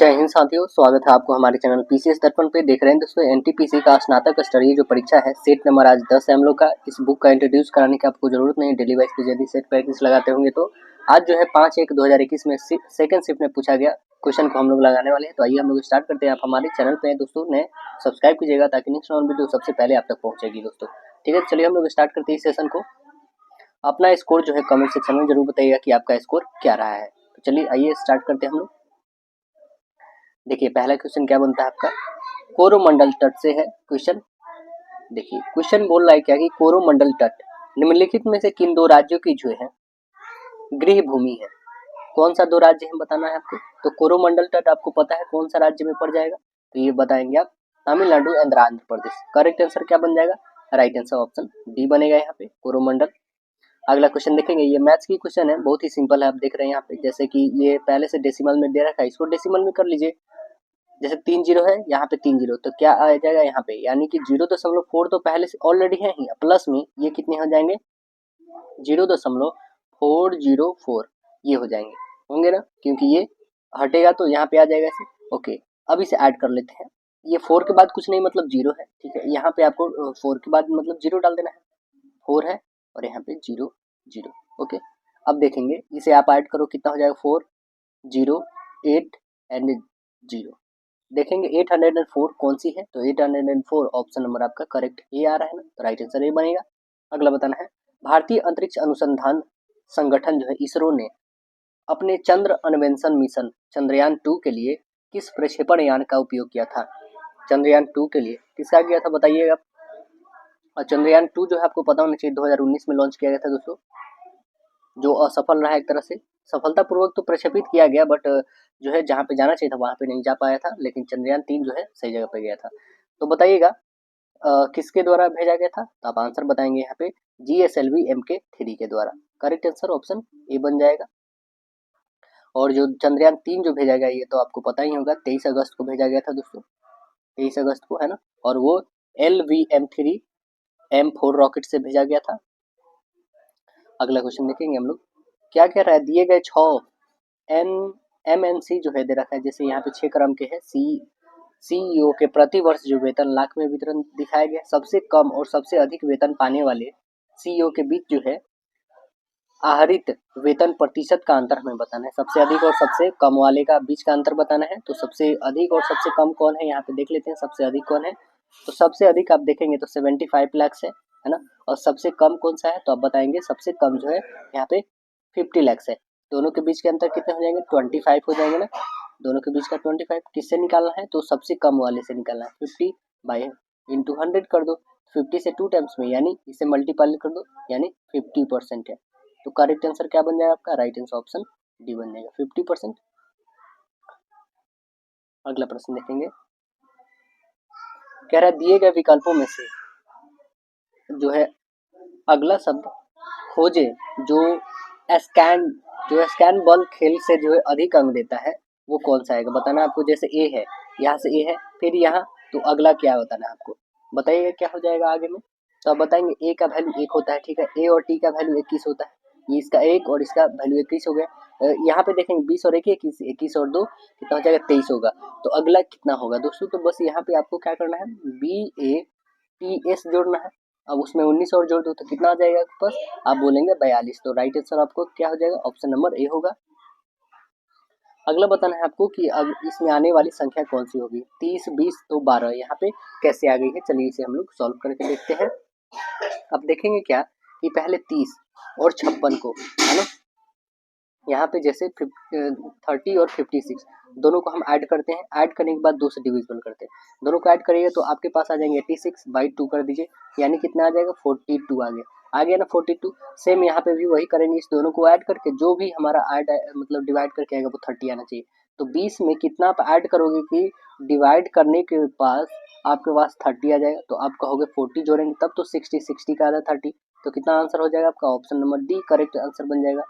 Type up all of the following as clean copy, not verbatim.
जय हिंद साथियों, स्वागत है आपको हमारे चैनल पीसीएस दर्पण पे। देख रहे हैं दोस्तों एनटीपीसी का स्नातक स्तरीय जो परीक्षा है सेट नंबर आज 10 है हम लोग का। इस बुक का इंट्रोड्यूस कराने की आपको जरूरत नहीं, डेली वाइज पे यदि सेट प्रैक्टिस लगाते होंगे तो आज जो है 5/1/2021 में सेकंड शिफ्ट में पूछा गया क्वेश्चन को हम लोग लगाने वाले हैं। तो आइए हम लोग स्टार्ट करते हैं। आप हमारे चैनल पे दोस्तों ने सब्सक्राइब कीजिएगा ताकि नेक्स्ट वीडियो सबसे पहले आप तक पहुंचेगी दोस्तों। ठीक है, चलिए हम लोग स्टार्ट करते हैं इस सेशन को। अपना स्कोर जो है कमेंट सेक्शन में जरूर बताइएगा कि आपका स्कोर क्या रहा है। तो चलिए आइए स्टार्ट करते हैं हम लोग। देखिए पहला क्वेश्चन क्या बनता है आपका, कोरोमंडल तट से है क्वेश्चन। देखिए क्वेश्चन बोल रहा है क्या कि कोरोमंडल तट निम्नलिखित में से किन दो राज्यों की जो है गृह भूमि है। कौन सा दो राज्य है बताना है आपको। तो कोरोमंडल तट आपको पता है कौन सा राज्य में पड़ जाएगा, तो ये बताएंगे आप Tamil Nadu and Andhra Pradesh. Correct answer क्या बन जाएगा, राइट आंसर ऑप्शन डी बनेगा यहाँ पे कोरोमंडल। अगला क्वेश्चन देखेंगे, ये मैथ्स की क्वेश्चन है, बहुत ही सिंपल है। आप देख रहे हैं यहाँ पे जैसे कि ये पहले से डेसिमल में दे रखा है, इसको डेसिमल में कर लीजिए। जैसे 3 जीरो है यहाँ पे 3 जीरो, तो क्या आ जाएगा यहाँ पे, यानी कि 0.4 तो पहले से ऑलरेडी है ही, प्लस में ये कितने हो जाएंगे 0.404 ये हो जाएंगे, होंगे ना, क्योंकि ये हटेगा तो यहाँ पे आ जाएगा ऐसे। ओके, अब इसे ऐड कर लेते हैं। ये 4 के बाद कुछ नहीं मतलब 0 है, ठीक है। यहाँ पे आपको 4 के बाद मतलब 0 डाल देना है, 4 है और यहाँ पे 0 0। ओके, अब देखेंगे इसे आप ऐड करो कितना हो जाएगा 4 0 8 एंड 0। देखेंगे 804 कौन सी है, तो 804 ऑप्शन नंबर आपका करेक्ट ये आ रहा है ना, तो राइट आंसर ये बनेगा। अगला बताना है, भारतीय अंतरिक्ष अनुसंधान संगठन जो है इसरो ने अपने चंद्र अन्वेषण मिशन चंद्रयान 2 के लिए किस प्रक्षेपण यान का उपयोग किया था। चंद्रयान 2 के लिए किसका किया था बताइएगा। और चंद्रयान 2 जो है आपको पता होना चाहिए 2019 में लॉन्च किया गया था दोस्तों, जो असफल रहा एक तरह से। सफलतापूर्वक तो प्रक्षेपित किया गया बट जो है जहाँ पे जाना चाहिए था वहाँ पे नहीं जा पाया था, लेकिन चंद्रयान 3 जो है सही जगह पे गया था। तो बताइएगा किसके द्वारा भेजा गया था, तो आप आंसर बताएंगे यहाँ पे GSLV Mk3 के द्वारा। करेक्ट आंसर ऑप्शन ए बन जाएगा। और जो चंद्रयान 3 जो भेजा गया ये तो आपको पता ही होगा 23 अगस्त को भेजा गया था दोस्तों, 23 अगस्त को है ना, और वो LVM3 M4 रॉकेट से भेजा गया था। अगला क्वेश्चन देखेंगे हम लोग, क्या कह रहा है, दिए गए 6 MNC जो है दे रखा है, जैसे यहाँ पे 6 क्रम के है CEO के प्रति वर्ष जो वेतन लाख में वितरण दिखाया गया। सबसे कम और सबसे अधिक वेतन पाने वाले CEO के बीच जो है आहरित वेतन प्रतिशत का अंतर हमें बताना है। सबसे अधिक और सबसे कम वाले का बीच का अंतर बताना है। तो सबसे अधिक और सबसे कम कौन है, यहाँ पे देख लेते हैं सबसे अधिक कौन है। तो सबसे अधिक आप देखेंगे तो 75 लाख है ना, और सबसे कम कौन सा है, तो आप बताएंगे सबसे कम जो है यहाँ पे 50 लाख है। दोनों के बीच के अंतर कितने हो जाएंगे 25 हो जाएंगे ना, दोनों के बीच का 25 किससे निकालना है, तो सबसे कम वाले से निकालना है। 50/100 कर दो, 50 से 2 टाइम्स में यानी इसे मल्टीपल कर दो, यानी 50% है। तो करेक्ट आंसर क्या बन जाएगा आपका, राइट आंसर ऑप्शन डी बन जाएगा 50%। अगला प्रश्न देखेंगे, कह रहा है दिए गए विकल्पों में से जो है अगला शब्द खोजे जो स्कैन बॉल खेल से जो है अधिक अंक देता है वो कौन सा आएगा बताना आपको। जैसे ए है, यहाँ से ए है, फिर यहाँ, तो अगला क्या बताना है आपको, बताइएगा क्या हो जाएगा आगे में। तो आप बताएंगे ए का वैल्यू 1 होता है, ठीक है, ए और टी का वैल्यू 21 होता है, ये इसका 1 और इसका वैल्यू 21 हो गया। यहाँ पे देखेंगे 20 और 1 21, 21 और 2 कितना हो जाएगा 23 होगा। तो अगला कितना होगा दोस्तों, तो बस यहाँ पे आपको क्या करना है BATS जोड़ना है। अब उसमें 19 और जोड़ दो तो कितना आ जाएगा आपके पास, आप बोलेंगे 42। तो राइट आंसर आपको क्या हो जाएगा, ऑप्शन नंबर ए होगा। अगला बताना है आपको कि अब इसमें आने वाली संख्या कौन सी होगी, 30 20 तो 12 यहाँ पे कैसे आ गई है, चलिए इसे हम लोग सॉल्व करके देखते हैं। अब देखेंगे क्या कि पहले 30 और 56 को है ना, यहाँ पे जैसे 30 और 56 दोनों को हम ऐड करते हैं, ऐड करने के बाद 2 से डिविजिबल करते हैं, दोनों को ऐड करिए तो आपके पास आ जाएंगे 86/2 कर दीजिए, यानी कितना आ जाएगा 42 आ गया ना 42। सेम यहाँ पे भी वही करेंगे, इस दोनों को ऐड करके जो भी हमारा ऐड मतलब डिवाइड करके आएगा वो 30 आना चाहिए। तो 20 में कितना आप ऐड करोगे कि डिवाइड करने के पास आपके पास 30 आ जाएगा, तो आप कहोगे 40 जोड़ेंगे तब तो 60 का आधा 30, तो कितना आंसर हो जाएगा आपका, option number D correct answer बन जाएगा।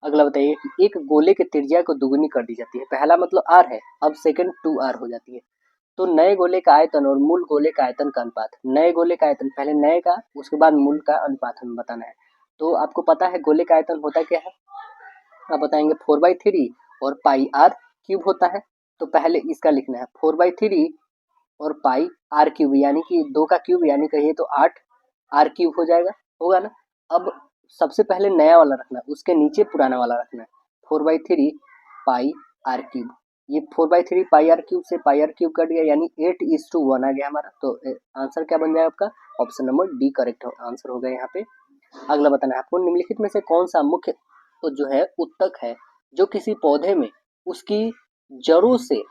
अगला बताइए कि एक गोले की त्रिज्या को दुगुनी कर दी जाती है, पहला मतलब r है, अब सेकंड 2r हो जाती है। तो नए गोले का आयतन और मूल गोले का आयतन का अनुपात, नए गोले का आयतन पहले नए का उसके बाद मूल का अनुपात हमें बताना है। तो आपको पता है गोले का आयतन होता क्या है, आप बताएंगे 4/3 और πr क्यूब होता है। तो पहले इसका लिखना है 4/3 और पाई आर क्यूब, यानी कि 2 का क्यूब यानी कहिए तो 8 आर क्यूब हो जाएगा, होगा ना। अब सबसे पहले नया वाला रखना है, उसके नीचे पुराना वाला रखना है 4/3 पाई आर क्यूब। ये 4/3 पाई आर क्यूब से पाई आर क्यूब कट गया, यानी 8:1 आ गया हमारा। तो आंसर क्या बन जाएगा आपका, option number D correct answer होगा यहाँ पे। अगला बताना है आपको, निम्नलिखित में से कौन सा मुख्य तो जो है उत्तक है जो किसी पौधे में उसकी जड़ों से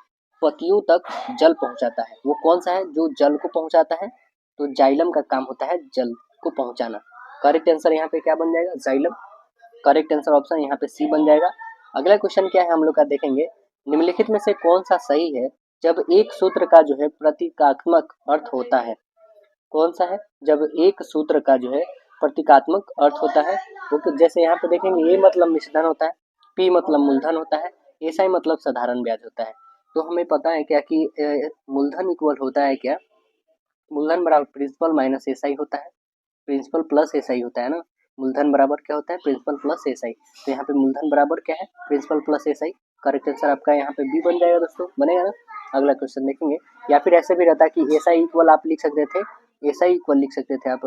पत्तियों तक जल पहुंचाता है, वो कौन सा है जो जल को पहुंचाता है। तो जाइलम का काम होता है जल को पहुंचाना। करेक्ट आंसर यहाँ पे क्या बन जाएगा, जाइलम। करेक्ट आंसर ऑप्शन यहाँ पे सी बन जाएगा। अगला क्वेश्चन क्या है हम लोग का देखेंगे, निम्नलिखित में से कौन सा सही है जब एक सूत्र का जो है प्रतीकात्मक अर्थ होता है। कौन सा है, जब एक सूत्र का जो है प्रतीकात्मक अर्थ होता है। तो जैसे यहाँ पे देखेंगे, ए मतलब मिश्रधन होता है, पी मतलब मूलधन होता है, एसआई मतलब साधारण ब्याज होता है। तो हमें पता है क्या कि मूलधन इक्वल होता है क्या, मूलधन बराबर प्रिंसिपल माइनस एसआई होता है, प्रिंसिपल प्लस एसआई होता है ना। मूलधन बराबर क्या होता है, प्रिंसिपल प्लस एसआई। तो यहाँ पे मूलधन बराबर क्या है, principal plus SI. Correct answer आपका यहाँ पे बी बन जाएगा दोस्तों, बनेगा ना। अगला क्वेश्चन देखेंगे, या फिर ऐसे भी रहता है कि एसआई इक्वल आप लिख सकते थे, एसआई इक्वल लिख सकते थे आप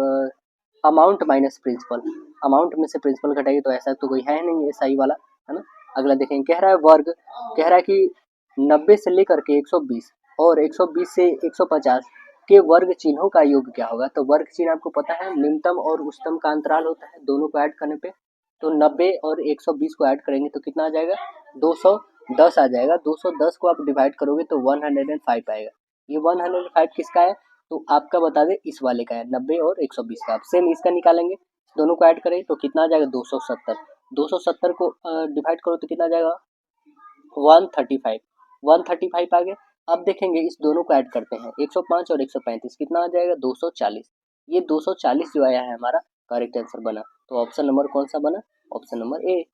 अमाउंट माइनस प्रिंसिपल, अमाउंट में से प्रिंसिपल घटाइए, तो ऐसा तो कोई है नहीं एसआई वाला, है ना। अगला देखेंगे, कह रहा है वर्ग, कह रहा है कि 90 से लेकर के 120 और 120 से 150 के वर्ग चिन्हों का योग क्या होगा। तो वर्ग चिन्ह आपको पता है निम्नतम और उच्चतम का अंतराल होता है, दोनों को ऐड करने पे। तो 90 और 120 को ऐड करेंगे तो कितना आ जाएगा, 210 आ जाएगा। 210 को आप डिवाइड करोगे तो 105 आएगा। ये 105 किसका है, तो आपका बता दे इस वाले का है, 90 और 120 का। आप सेम इसका निकालेंगे, दोनों को ऐड करें तो कितना आ जाएगा, 270। 270 को डिवाइड करो तो कितना आ जाएगा, 135। 135 आ गया। अब देखेंगे इस दोनों को ऐड करते हैं, 105 और 135 कितना आ जाएगा, 240। ये 240 जो आया है हमारा करेक्ट आंसर बना। तो ऑप्शन नंबर कौन सा बना, ऑप्शन नंबर ए।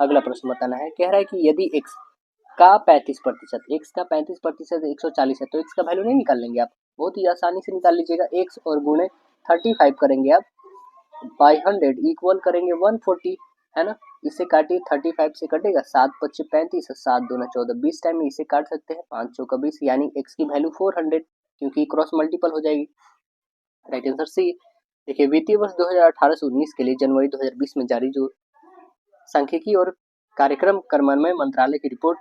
अगला प्रश्न बताना है, कह रहा है कि यदि x का 35%, x का 35% 140 है, तो x का वैल्यू नहीं निकाल लेंगे आप, बहुत ही आसानी से निकाल लीजिएगा। x और गुणे 35 करेंगे आप बाई 100 इक्वल करेंगे 140, है ना। इसे काटिए, 35 से कटेगा, 7×5 35, 7×2 14, 20 टाइम में इसे काट सकते हैं, 5×4 20, यानी x की वैल्यू 400, क्योंकि क्रॉस मल्टीपल हो जाएगी। Right answer C. देखिए, वित्तीय वर्ष 2018 से 19 के लिए जनवरी 2020 में जारी जो सांख्यिकी और कार्यक्रम कार्यान्वयन मंत्रालय की रिपोर्ट,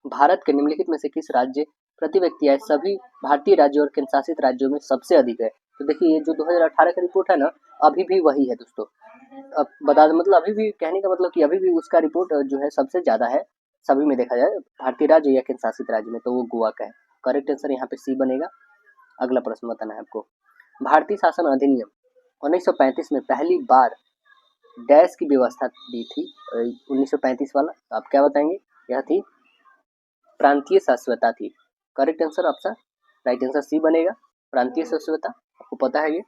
भारत के निम्नलिखित में से किस राज्य प्रति व्यक्ति आय सभी भारतीय राज्यों और केंद्र शासित राज्यों में सबसे अधिक है। तो देखिए, ये जो 2018 का रिपोर्ट है ना, अभी भी वही है दोस्तों। अब बता दें, मतलब अभी भी कहने का मतलब कि अभी भी उसका रिपोर्ट जो है सबसे ज्यादा है सभी में, देखा जाए भारतीय राज्य या केंद्र शासित राज्य में, तो वो गोवा का है। करेक्ट आंसर यहाँ पे सी बनेगा। अगला प्रश्न बताना है आपको, भारतीय शासन अधिनियम 1935 में पहली बार डैश की व्यवस्था दी थी, 1935 वाला, तो आप क्या बताएंगे, यह थी प्रांतीय शाश्वता थी। करेक्ट आंसर आपका राइट आंसर सी बनेगा, प्रांतीय शाश्वता, आपको पता है ये।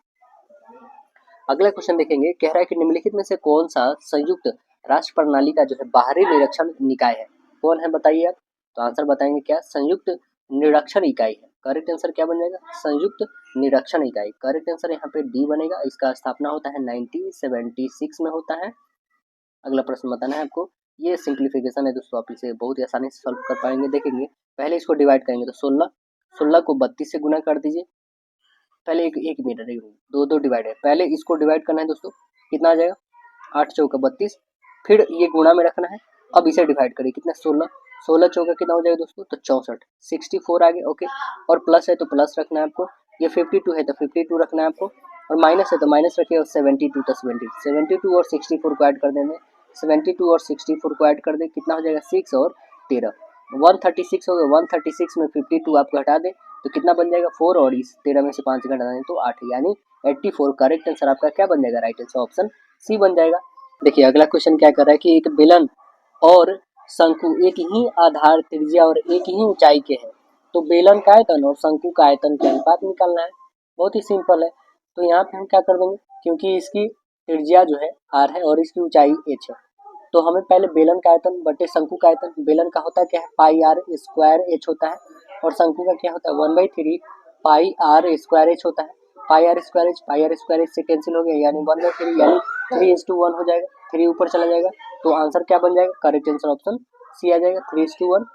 अगला क्वेश्चन देखेंगे, कह रहा है कि निम्नलिखित में से कौन सा संयुक्त राष्ट्र प्रणाली का जो है बाहरी निरीक्षण निकाय है, कौन है बताइए आप। तो आंसर बताएंगे क्या, संयुक्त निरीक्षण इकाई है। करेक्ट आंसर क्या बन जाएगा, संयुक्त निरीक्षण इकाई। करेक्ट आंसर यहाँ पे डी बनेगा। इसका स्थापना होता है 1976 में होता है। अगला प्रश्न बताना है आपको, ये सिंप्लीफिकेशन है दोस्तों, आप इसे बहुत ही आसानी से सॉल्व कर पाएंगे। देखेंगे, पहले इसको डिवाइड करेंगे तो 16 को 32 से गुना कर दीजिए। पहले एक मिनट, दो दो डिवाइड है, पहले इसको डिवाइड करना है दोस्तों, कितना आ जाएगा, 8×4 32, फिर ये गुणा में रखना है। अब इसे डिवाइड करिए, कितना, 16 कितना हो जाएगा दोस्तों, तो 64, 64 आ गया। ओके, और प्लस है तो प्लस रखना है आपको, ये 52 है तो 52 रखना है आपको, और माइनस है तो माइनस रखिए, और 72 तो 72 और 64 को ऐड कर देंगे, 72 और 64 को ऐड कर दे, कितना हो जाएगा, 6 और 13, 136 हो गया। 136 में 52 आपको हटा दें तो कितना बन जाएगा, 4, और इस 13 में से 5 घटा दें तो 8, यानी 84। करेक्ट आंसर आपका क्या बन जाएगा, राइट आंसर ऑप्शन सी बन जाएगा। देखिए, अगला क्वेश्चन क्या कर रहा है कि एक बेलन और शंकु एक ही आधार त्रिज्या और एक ही ऊंचाई के हैं, तो बेलन का आयतन और शंकु का आयतन का अनुपात निकालना है। बहुत ही सिंपल है। तो यहाँ पे हम क्या कर देंगे, क्योंकि इसकी त्रिज्या जो है r है और इसकी ऊंचाई h है, तो हमें पहले बेलन का आयतन बटे शंकु का आयतन, बेलन का होता है क्या है, पाई आर स्क्वायर एच होता है, और शंकु का क्या होता है, 1/3 पाई आर स्क्वायर एच होता है। पाई आर स्क्वायर एच से कैंसिल हो गया, यानी 1/3, यानी 3:1 हो जाएगा, 3 ऊपर चला जाएगा। तो आंसर क्या बन जाएगा, करेक्ट आंसर ऑप्शन सी आ जाएगा, 3:1।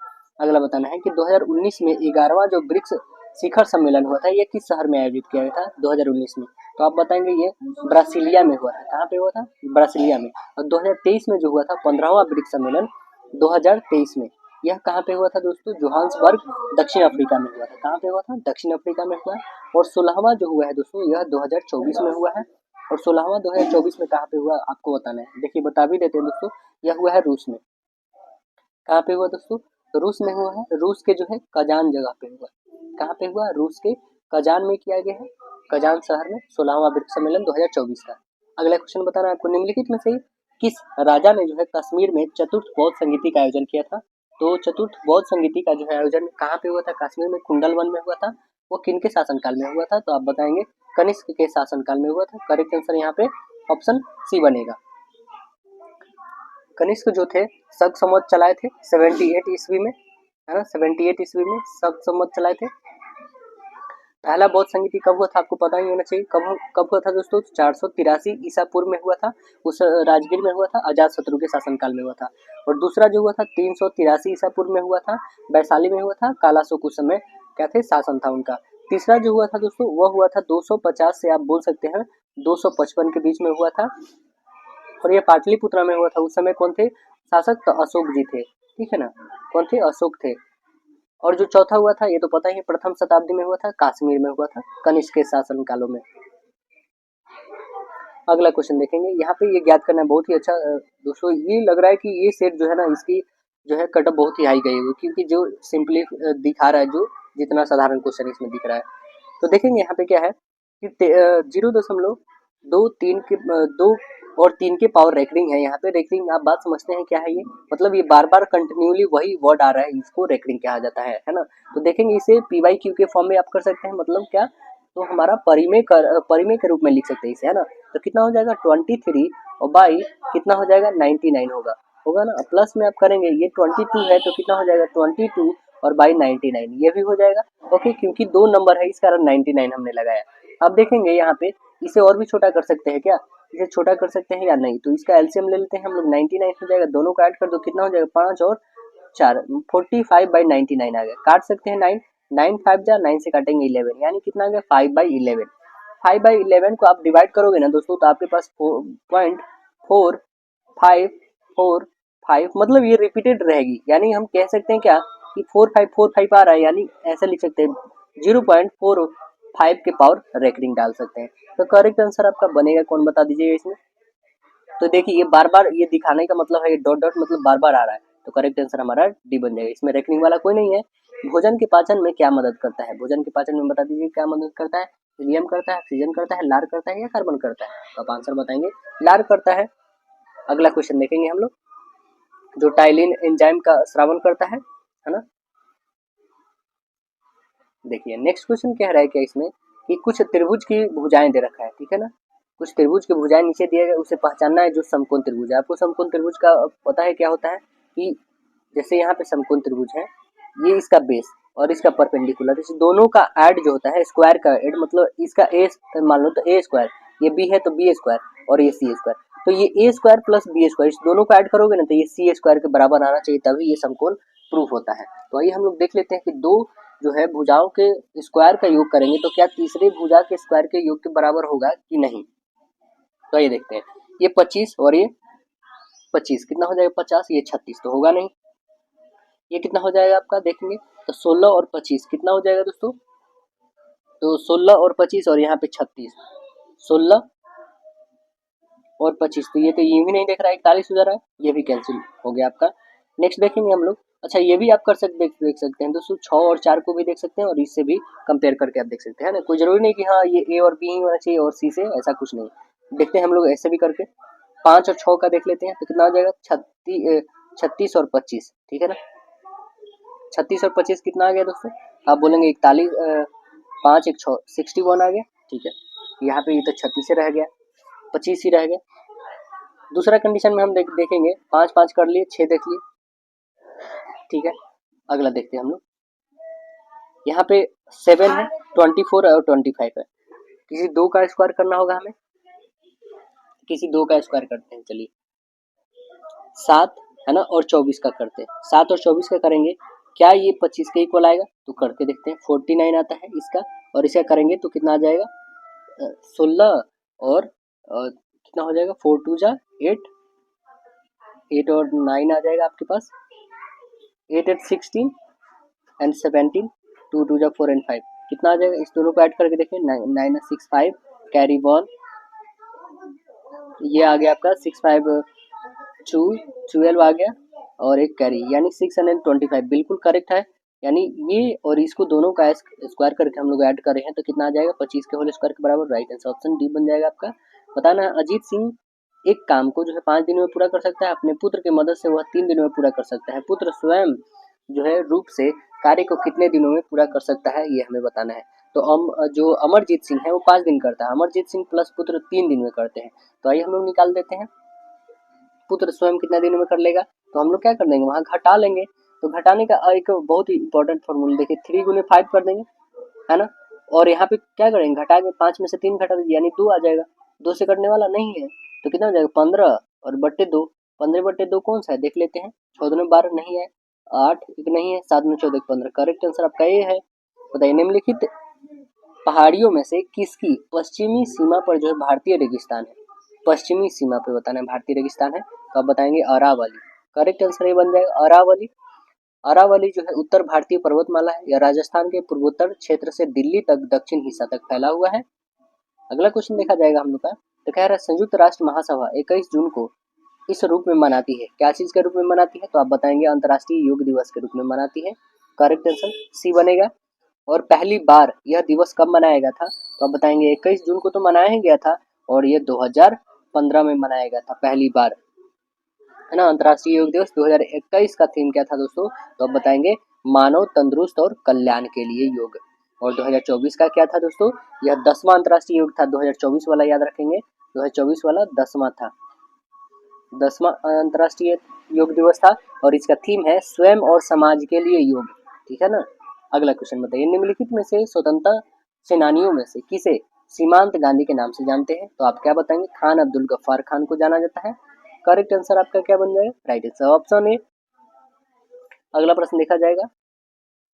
अगला बताना है कि 2019 में 11वां जो ब्रिक्स शिखर सम्मेलन हुआ था ये किस शहर में आयोजित किया गया था 2019 में। तो आप बताएंगे ये ब्रासिलिया में हुआ था। कहाँ पे हुआ था? ब्रासिलिया में। और 2023 में जो हुआ था 15वां ब्रिक्स सम्मेलन 2023 में, यह कहाँ पे हुआ था दोस्तों? जोहान्सबर्ग, दक्षिण अफ्रीका में हुआ था। कहाँ पे हुआ था? दक्षिण अफ्रीका में हुआ है। और 16वां जो हुआ है दोस्तों यह 2024 में हुआ है। और 16वां 2024 में कहाँ पे हुआ आपको बताना है। देखिए बता भी देते हैं दोस्तों, यह हुआ है रूस में। कहाँ पे हुआ दोस्तों? रूस में हुआ है। रूस के जो है कजान जगह पे हुआ। कहाँ पे हुआ? रूस के कजान में किया गया है, कजान शहर में 16वां ब्रिक्स सम्मेलन 2024 का। अगला क्वेश्चन बताना है आपको, निम्नलिखित में से किस राजा ने जो है कश्मीर में चतुर्थ बौद्ध संगीति का आयोजन किया था? तो चतुर्थ बौद्ध संगीति का जो है आयोजन कहाँ पे हुआ था? कश्मीर में कुंडलवन में हुआ था। वो किन के शासनकाल में हुआ था? तो आप बताएंगे कनिष्क के शासनकाल में हुआ था। करेक्ट आंसर यहाँ पे ऑप्शन सी बनेगा। कनिष्क जो थे शक संवत चलाए थे 78 ईस्वी में, है ना, 78 ईस्वी में शक संवत चलाए थे। पहला बौद्ध संगीति कब हुआ था आपको पता ही होना चाहिए। कब हुआ था दोस्तों? 483 ईसा पूर्व में हुआ था। उस राजगीर में हुआ था, अजात शत्रु के शासनकाल में हुआ था। और दूसरा जो हुआ था 383 ईसा पूर्व में हुआ था, वैशाली में हुआ था। कालाशोक उस समय क्या थे? शासन था उनका। तीसरा जो हुआ था दोस्तों वह हुआ था 250 से आप बोल सकते हैं 255 के बीच में हुआ था। और ये पाटलिपुत्रा में हुआ था। उस समय कौन थे शासक? तो अशोक जी थे, ठीक है ना। कौन थे? अशोक थे। और जो चौथा हुआ था ये तो पता ही, प्रथम शताब्दी में हुआ था, कश्मीर में हुआ था, कनिष्क के शासन कालों में। अगला क्वेश्चन देखेंगे, यहाँ पे ये ज्ञात करना बहुत ही अच्छा दोस्तों। ये लग रहा है कि ये सेट जो है ना इसकी जो है कटअप बहुत ही हाई गई हुई, क्योंकि जो सिंपली दिखा रहा है, जो जितना साधारण क्वेश्चन इसमें दिख रहा है। तो देखेंगे यहाँ पे क्या है कि 0.23 के 2 और 3 के पावर रेकरिंग है। यहाँ पे रेकरिंग आप बात समझते हैं क्या है ये? मतलब ये बार बार कंटिन्यूली वही वर्ड आ रहा है, इसको रेकरिंग कहा जाता है ना। तो देखेंगे इसे PYQ के फॉर्म में आप कर सकते हैं, मतलब क्या? तो हमारा परिमेय के रूप में लिख सकते हैं इसे, है ना। तो कितना हो जाएगा 23 और बाई कितना हो जाएगा 99 होगा ना। प्लस में आप करेंगे ये 22 है तो कितना हो जाएगा 22 और बाई 99 ये भी हो जाएगा। ओके, क्योंकि दो नंबर है इस कारण 99 हमने लगाया। अब देखेंगे यहाँ पे इसे और भी छोटा कर सकते हैं क्या? इसे छोटा कर सकते हैं या नहीं? तो इसका एलसीएम ले लेते हैं हम लोग, 99 हो जाएगा। दोनों को ऐड कर दो, कितना हो जाएगा 5 और 4 45/99 आ गया। काट सकते हैं 9 9 5 जा 9 से काटेंगे 11, यानी कितना आ गया 5/11। 5/11 को आप डिवाइड करोगे ना दोस्तों तो आपके पास 4.4545, मतलब ये रिपीटेड रहेगी। यानी हम कह सकते हैं क्या कि 4545 आ रहा है, यानी ऐसा लिख सकते हैं 0.45 के पावर रेकरिंग डाल सकते हैं। तो करेक्ट आंसर आपका बनेगा कौन, बता दीजिएगा इसमें। तो देखिए ये बार बार ये दिखाने का मतलब है, ये डॉट डॉट मतलब बार बार आ रहा है। तो करेक्ट आंसर हमारा डी बन जाएगा। इसमें रेकनिंग वाला कोई नहीं है। भोजन के पाचन में क्या मदद करता है? भोजन के पाचन में बता दीजिए क्या मदद करता है? हीलियम करता है, ऑक्सीजन करता है, लार करता है या कार्बन करता है? तो आप आंसर बताएंगे लार करता है। अगला क्वेश्चन देखेंगे हम लोग, जो टाइलिन एंजाइम का स्रावन करता है ना। देखिए नेक्स्ट क्वेश्चन कह रहा है क्या इसमें कि कुछ त्रिभुज की भुजाएं दे रखा है, ठीक है ना। कुछ त्रिभुज की भुजाएं नीचे दिया गया, उसे पहचानना है जो समकोण त्रिभुज है। आपको समकोण त्रिभुज का पता है क्या होता है कि जैसे यहाँ पे समकोण त्रिभुज है, ये इसका बेस और इसका परपेंडिकुलर, इस दोनों का ऐड जो होता है, स्क्वायर का ऐड, मतलब इसका ए मान लो तो ए स्क्वायर, ये बी है तो बी स्क्वायर और ये सी स्क्वायर, तो ये ए स्क्वायर प्लस बी स्क्वायर, इस दोनों को ऐड करोगे ना तो ये सी स्क्वायर के बराबर आना चाहिए, तभी ये समकोण प्रूफ होता है। तो आइए हम लोग देख लेते हैं कि दो जो है भुजाओं के स्क्वायर का योग करेंगे तो क्या तीसरी भुजा के स्क्वायर के योग के बराबर होगा कि नहीं। तो ये देखते हैं, ये 25 और ये 25 कितना हो जाएगा 50, ये 36 तो होगा नहीं। ये कितना हो जाएगा आपका देखेंगे तो 16 और 25 कितना हो जाएगा दोस्तों, तो 16 और 25 और यहाँ पे 36, 16 और 25, तो ये तो ये भी नहीं देख रहा है 41 हो जा रहा है, ये भी कैंसिल हो गया आपका। नेक्स्ट देखेंगे हम लोग, अच्छा ये भी आप कर सकते देख सकते हैं दोस्तों, 6 और 4 को भी देख सकते हैं और इससे भी कंपेयर करके आप देख सकते हैं ना। कोई जरूरी नहीं कि हाँ ये ए और बी ही होना चाहिए और सी से, ऐसा कुछ नहीं। देखते हैं हम लोग ऐसे भी करके, 5 और 6 का देख लेते हैं तो कितना हो जाएगा 36 और 25, ठीक है ना। 36 और 25 कितना आ गया दोस्तों, आप बोलेंगे 41, 5 1 6 61 आ गया, ठीक है। यहाँ पे ये तो 36 से रह गया, 25 ही रह गया। दूसरा कंडीशन में हम देखेंगे 5 5 कर लिए, 6 देख लिए, ठीक है। अगला देखते हैं हम लोग, यहाँ पे 7 है, 24 और 25 है, किसी दो का स्क्वायर करना होगा हमें, किसी दो का स्क्वायर करते हैं, चलिए 7 है ना और 24 का करते हैं। 7 और 24 का करेंगे क्या ये 25 के इक्वल आएगा? तो करके देखते हैं। 49 आता है इसका, और इसे करेंगे तो कितना आ जाएगा? 16 और कितना हो जाएगा? 4 2 जा 8, 8 और 9 आ जाएगा आपके पास, 8 8 16 एंड 17, 2 2 जा 4 एंड 5 कितना आ जाएगा? इस दोनों को ऐड करके देखिए, 9 6 5 कैरी 1, ये आ गया आपका 6 5 2 12 आ गया, और एक कैरी, यानी 625 बिल्कुल करेक्ट है। यानी ये और इसको दोनों का स्क्वायर करके हम लोग ऐड कर रहे हैं तो कितना आ जाएगा? 25 के होल स्क्वायर के बराबर। राइट आंसर ऑप्शन डी बन जाएगा आपका। बताना है, अजीत सिंह एक काम को जो है 5 दिनों में पूरा कर सकता है, अपने पुत्र की मदद से वह 3 दिनों में पूरा कर सकता है। पुत्र स्वयं जो है रूप से कार्य को कितने दिनों में पूरा कर सकता है, ये हमें बताना है। तो जो अमरजीत सिंह है वो 5 दिन करता है, अमरजीत सिंह प्लस पुत्र 3 दिन में करते हैं। तो आइए हम लोग निकाल देते हैं, पुत्र स्वयं कितना दिनों में कर लेगा। तो हम लोग क्या कर देंगे, वहाँ घटा लेंगे। तो घटाने का एक बहुत ही इंपॉर्टेंट फॉर्मूला देखिए, 3 गुने 5 कर देंगे, है ना। और यहाँ पे क्या करेंगे, घटा के 5 में से 3 घटा दीजिए, यानी 2 आ जाएगा। 2 से कटने वाला नहीं है तो कितना हो जाएगा? 15 और बट्टे 2, 15 बट्टे 2 कौन सा है देख लेते हैं। 14 में 12 नहीं है, 8 एक नहीं है, 7 में 14 15। करेक्ट आंसर आपका ये है। बताइए, निम्नलिखित पहाड़ियों में से किसकी पश्चिमी सीमा पर जो है भारतीय रेगिस्तान है? पश्चिमी सीमा पे बताना है भारतीय रेगिस्तान है, तो आप बताएंगे अरावली। करेक्ट आंसर ये बन जाएगा अरावली। अरावली जो है उत्तर भारतीय पर्वतमाला है, यह राजस्थान के पूर्वोत्तर क्षेत्र से दिल्ली तक दक्षिण हिस्सा तक फैला हुआ है। अगला क्वेश्चन देखा जाएगा हम लोग का, तो कह रहा है संयुक्त राष्ट्र महासभा 21 जून को इस रूप में मनाती है, क्या चीज के रूप में मनाती है? तो आप बताएंगे अंतर्राष्ट्रीय योग दिवस के रूप में मनाती है। करेक्ट आंसर सी बनेगा। और पहली बार यह दिवस कब मनाया गया था? तो आप बताएंगे 21 जून को तो मनाया ही गया था, और ये 2015 में मनाया गया था पहली बार, है ना। अंतर्राष्ट्रीय योग दिवस 2021 का थीम क्या था दोस्तों? तो आप बताएंगे मानव तंदुरुस्त और कल्याण के लिए योग। और 2024 का क्या था दोस्तों? यह 10वां अंतर्राष्ट्रीय योग था, 2024 वाला याद रखेंगे, 2024 वाला 10वां था, 10वां अंतर्राष्ट्रीय योग दिवस था, और इसका थीम है स्वयं और समाज के लिए योग, ठीक है ना। अगला क्वेश्चन बताइए, निम्नलिखित में से स्वतंत्रता सेनानियों में से किसे सीमांत गांधी के नाम से जानते हैं? तो आप क्या बताएंगे? खान अब्दुल गफ्फार खान को जाना जाता है। करेक्ट आंसर आपका क्या बन जाएगा? Right answer option A. अगला प्रश्न देखा जाएगा,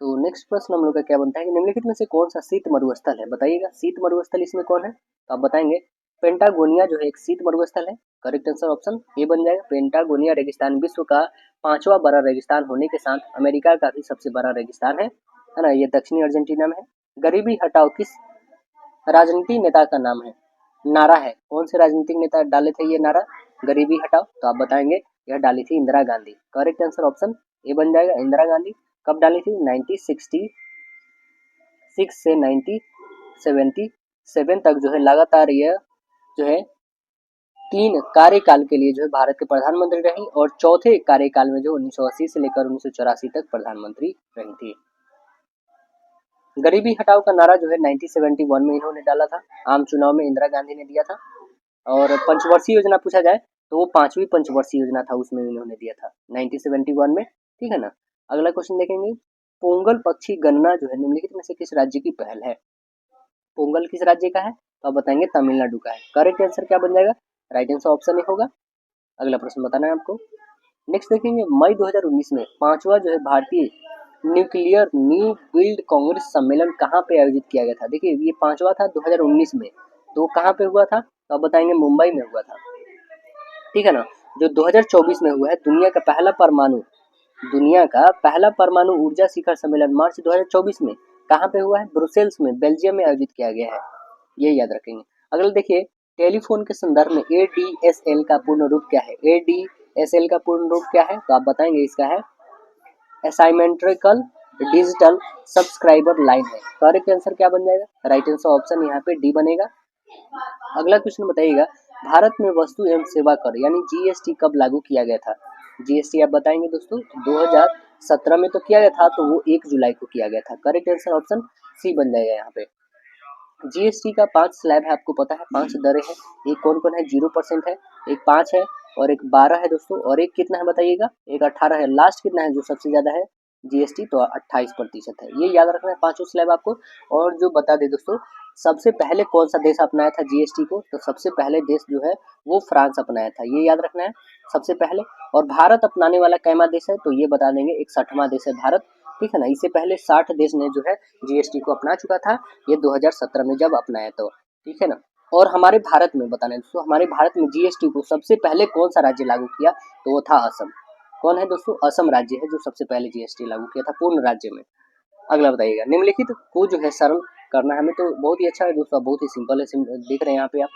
तो नेक्स्ट प्रश्न हम लोग का क्या बनता है कि निम्नलिखित में से कौन सा शीत मरुस्थल है? बताइएगा, शीत मरुस्थल इसमें कौन है? तो आप बताएंगे पेंटागोनिया जो है एक शीत मरुस्थल है। करेक्ट आंसर ऑप्शन ए बन जाएगा। पेंटागोनिया रेगिस्तान विश्व का 5वां बड़ा रेगिस्तान होने के साथ अमेरिका का भी सबसे बड़ा रेगिस्तान है ना। ये दक्षिणी अर्जेंटीना में है। गरीबी हटाओ किस राजनीतिक नेता का नाम है, नारा है? कौन से राजनीतिक नेता डाले थे ये नारा, गरीबी हटाओ? तो आप बताएंगे यह डाली थी Indira Gandhi. Correct answer option A बन जाएगा, इंदिरा गांधी। कब डाली थी? 1966 से 1977 तक जो है लगातार यह जो है 3 कार्यकाल के लिए जो है भारत के प्रधानमंत्री रही, और चौथे कार्यकाल में जो 1980 से लेकर 1984 तक प्रधानमंत्री रही थी। गरीबी हटाओ का नारा जो है 1971 में इन्होंने डाला था, आम चुनाव में इंदिरा गांधी ने दिया था। और पंचवर्षीय योजना पूछा जाए तो वो 5वीं पंचवर्षीय योजना था, उसमें इन्होंने दिया था 1971 में, ठीक है ना। अगला क्वेश्चन देखेंगे, पोंगल पक्षी गणना जो है निम्नलिखित में से किस राज्य की पहल है? पोंगल किस राज्य का है? तो आप बताएंगे तमिलनाडु का है। करेक्ट आंसर क्या बन जाएगा? राइट आंसर ऑप्शन ए होगा। अगला प्रश्न बताना है आपको। नेक्स्ट देखेंगे, मई 2019 में 5वां जो है भारतीय न्यूक्लियर न्यू बिल्ड कांग्रेस सम्मेलन कहाँ पे आयोजित किया गया था? देखिए ये 5वां था 2019 में, तो कहाँ पे हुआ था? तो आप बताएंगे मुंबई में हुआ था, ठीक है ना। जो 2024 में हुआ है दुनिया का पहला परमाणु ऊर्जा शिखर सम्मेलन मार्च 2024 में कहाँ पे हुआ है? ब्रुसेल्स में, बेल्जियम में आयोजित किया गया है, ये याद रखेंगे। अगला देखिए, टेलीफोन के संदर्भ में ADSL का पूर्ण रूप क्या है? ADSL का पूर्ण रूप क्या है? तो आप बताएंगे इसका है असाइमेट्रिकल डिजिटल सब्सक्राइबर लाइन है। करेक्ट आंसर क्या बन जाएगा? राइट आंसर ऑप्शन यहाँ पे डी बनेगा। अगला क्वेश्चन बताइएगा, भारत में वस्तु एवं सेवा कर यानी GST कब लागू किया गया था? GST आप बताएंगे दोस्तों, 2017 में तो किया गया था, तो वो 1 जुलाई को किया गया था। करेक्ट आंसर ऑप्शन सी बन जाएगा यहाँ पे। GST का 5 स्लैब है, आपको पता है 5 दरें हैं। एक कौन कौन है? 0% है, एक 5 है, और एक 12 है दोस्तों, और एक कितना है बताइएगा? एक 18 है। लास्ट कितना है जो सबसे ज्यादा है GST? तो 28% है। ये याद रखना है पांचों स्लैब आपको। और जो बता दे दोस्तों, सबसे पहले कौन सा देश अपनाया था GST को? तो सबसे पहले देश जो है वो फ्रांस अपनाया था, ये याद रखना है सबसे पहले। और भारत अपनाने वाला कैमा देश है? तो ये बता देंगे 61वां देश है भारत। ठीक है ना। इससे पहले 60 देश ने जो है जीएसटी को अपना चुका था, ये 2017 में जब अपनाया तो, ठीक है ना। और हमारे भारत में बताना है दोस्तों, हमारे भारत में जीएसटी को सबसे पहले कौन सा राज्य लागू किया, तो वो था असम। कौन है दोस्तों, असम राज्य है जो सबसे पहले जीएसटी लागू किया था पूर्ण राज्य में। अगला बताइएगा, निम्नलिखित को जो है सरल करना है हमें, तो बहुत ही अच्छा है दोस्तों, बहुत ही सिंपल है, देख रहे हैं यहाँ पे आप।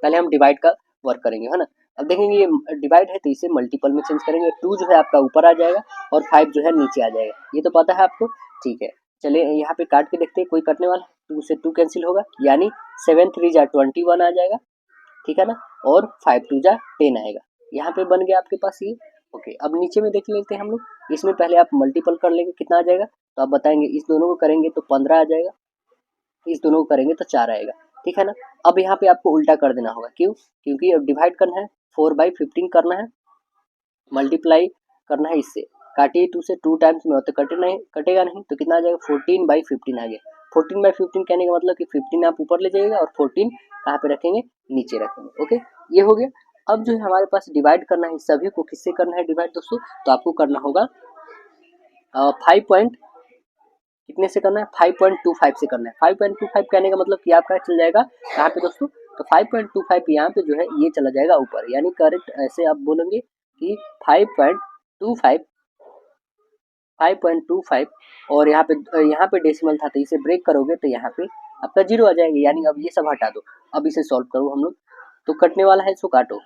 पहले हम डिवाइड का वर्क करेंगे, है ना। अब देखेंगे ये डिवाइड है तो इसे मल्टीपल में चेंज करेंगे, 2 जो है आपका ऊपर आ जाएगा और 5 जो है नीचे आ जाएगा, ये तो पता है आपको, ठीक है। चलिए यहाँ पे काट के देखते हैं, कोई कटने वाला है, 2 से 2 कैंसिल होगा, यानी 7 3 जा 21 आ जाएगा, ठीक है ना। और 5 2 जा 10 आएगा, यहाँ पे बन गया आपके पास ये। ओके, अब नीचे में देख लेते हैं हम लोग, इसमें पहले आप मल्टीपल कर लेंगे, कितना आ जाएगा, तो आप बताएंगे इस दोनों को करेंगे तो 15 आ जाएगा, इस दोनों को करेंगे तो 4 आएगा, ठीक है ना। अब यहाँ पे आपको उल्टा कर देना होगा, क्यों, क्योंकि अब डिवाइड करना है, 4/15 करना है, मल्टीप्लाई करना है इससे, काटिए 2 से, 2 टाइम्स में होते कटेगा नहीं, तो कितना आ जाएगा, 14/15 आ गया। 14/15 कहने का मतलब कि 15 आप ऊपर ले जाइएगा और 14 कहाँ पे रखेंगे, नीचे रखेंगे। ओके, ये हो गया। अब जो है हमारे पास डिवाइड करना है, सभी को किससे करना है डिवाइड दोस्तों, तो आपको करना होगा 5 पॉइंट कितने से करना है, 5.25 से करना है। 5.25 कहने का मतलब कि आपका चल जाएगा कहाँ पे दोस्तों, तो 5.25 यहाँ पे जो है ये चला जाएगा ऊपर, यानी करेक्ट ऐसे आप बोलेंगे कि 5.25 और यहाँ पे डेसिमल था तो इसे ब्रेक करोगे तो यहाँ पे आपका 0 आ जाएगा, यानी अब ये सब हटा दो। अब इसे सॉल्व करो हम लोग, तो कटने वाला है, इसको काटो।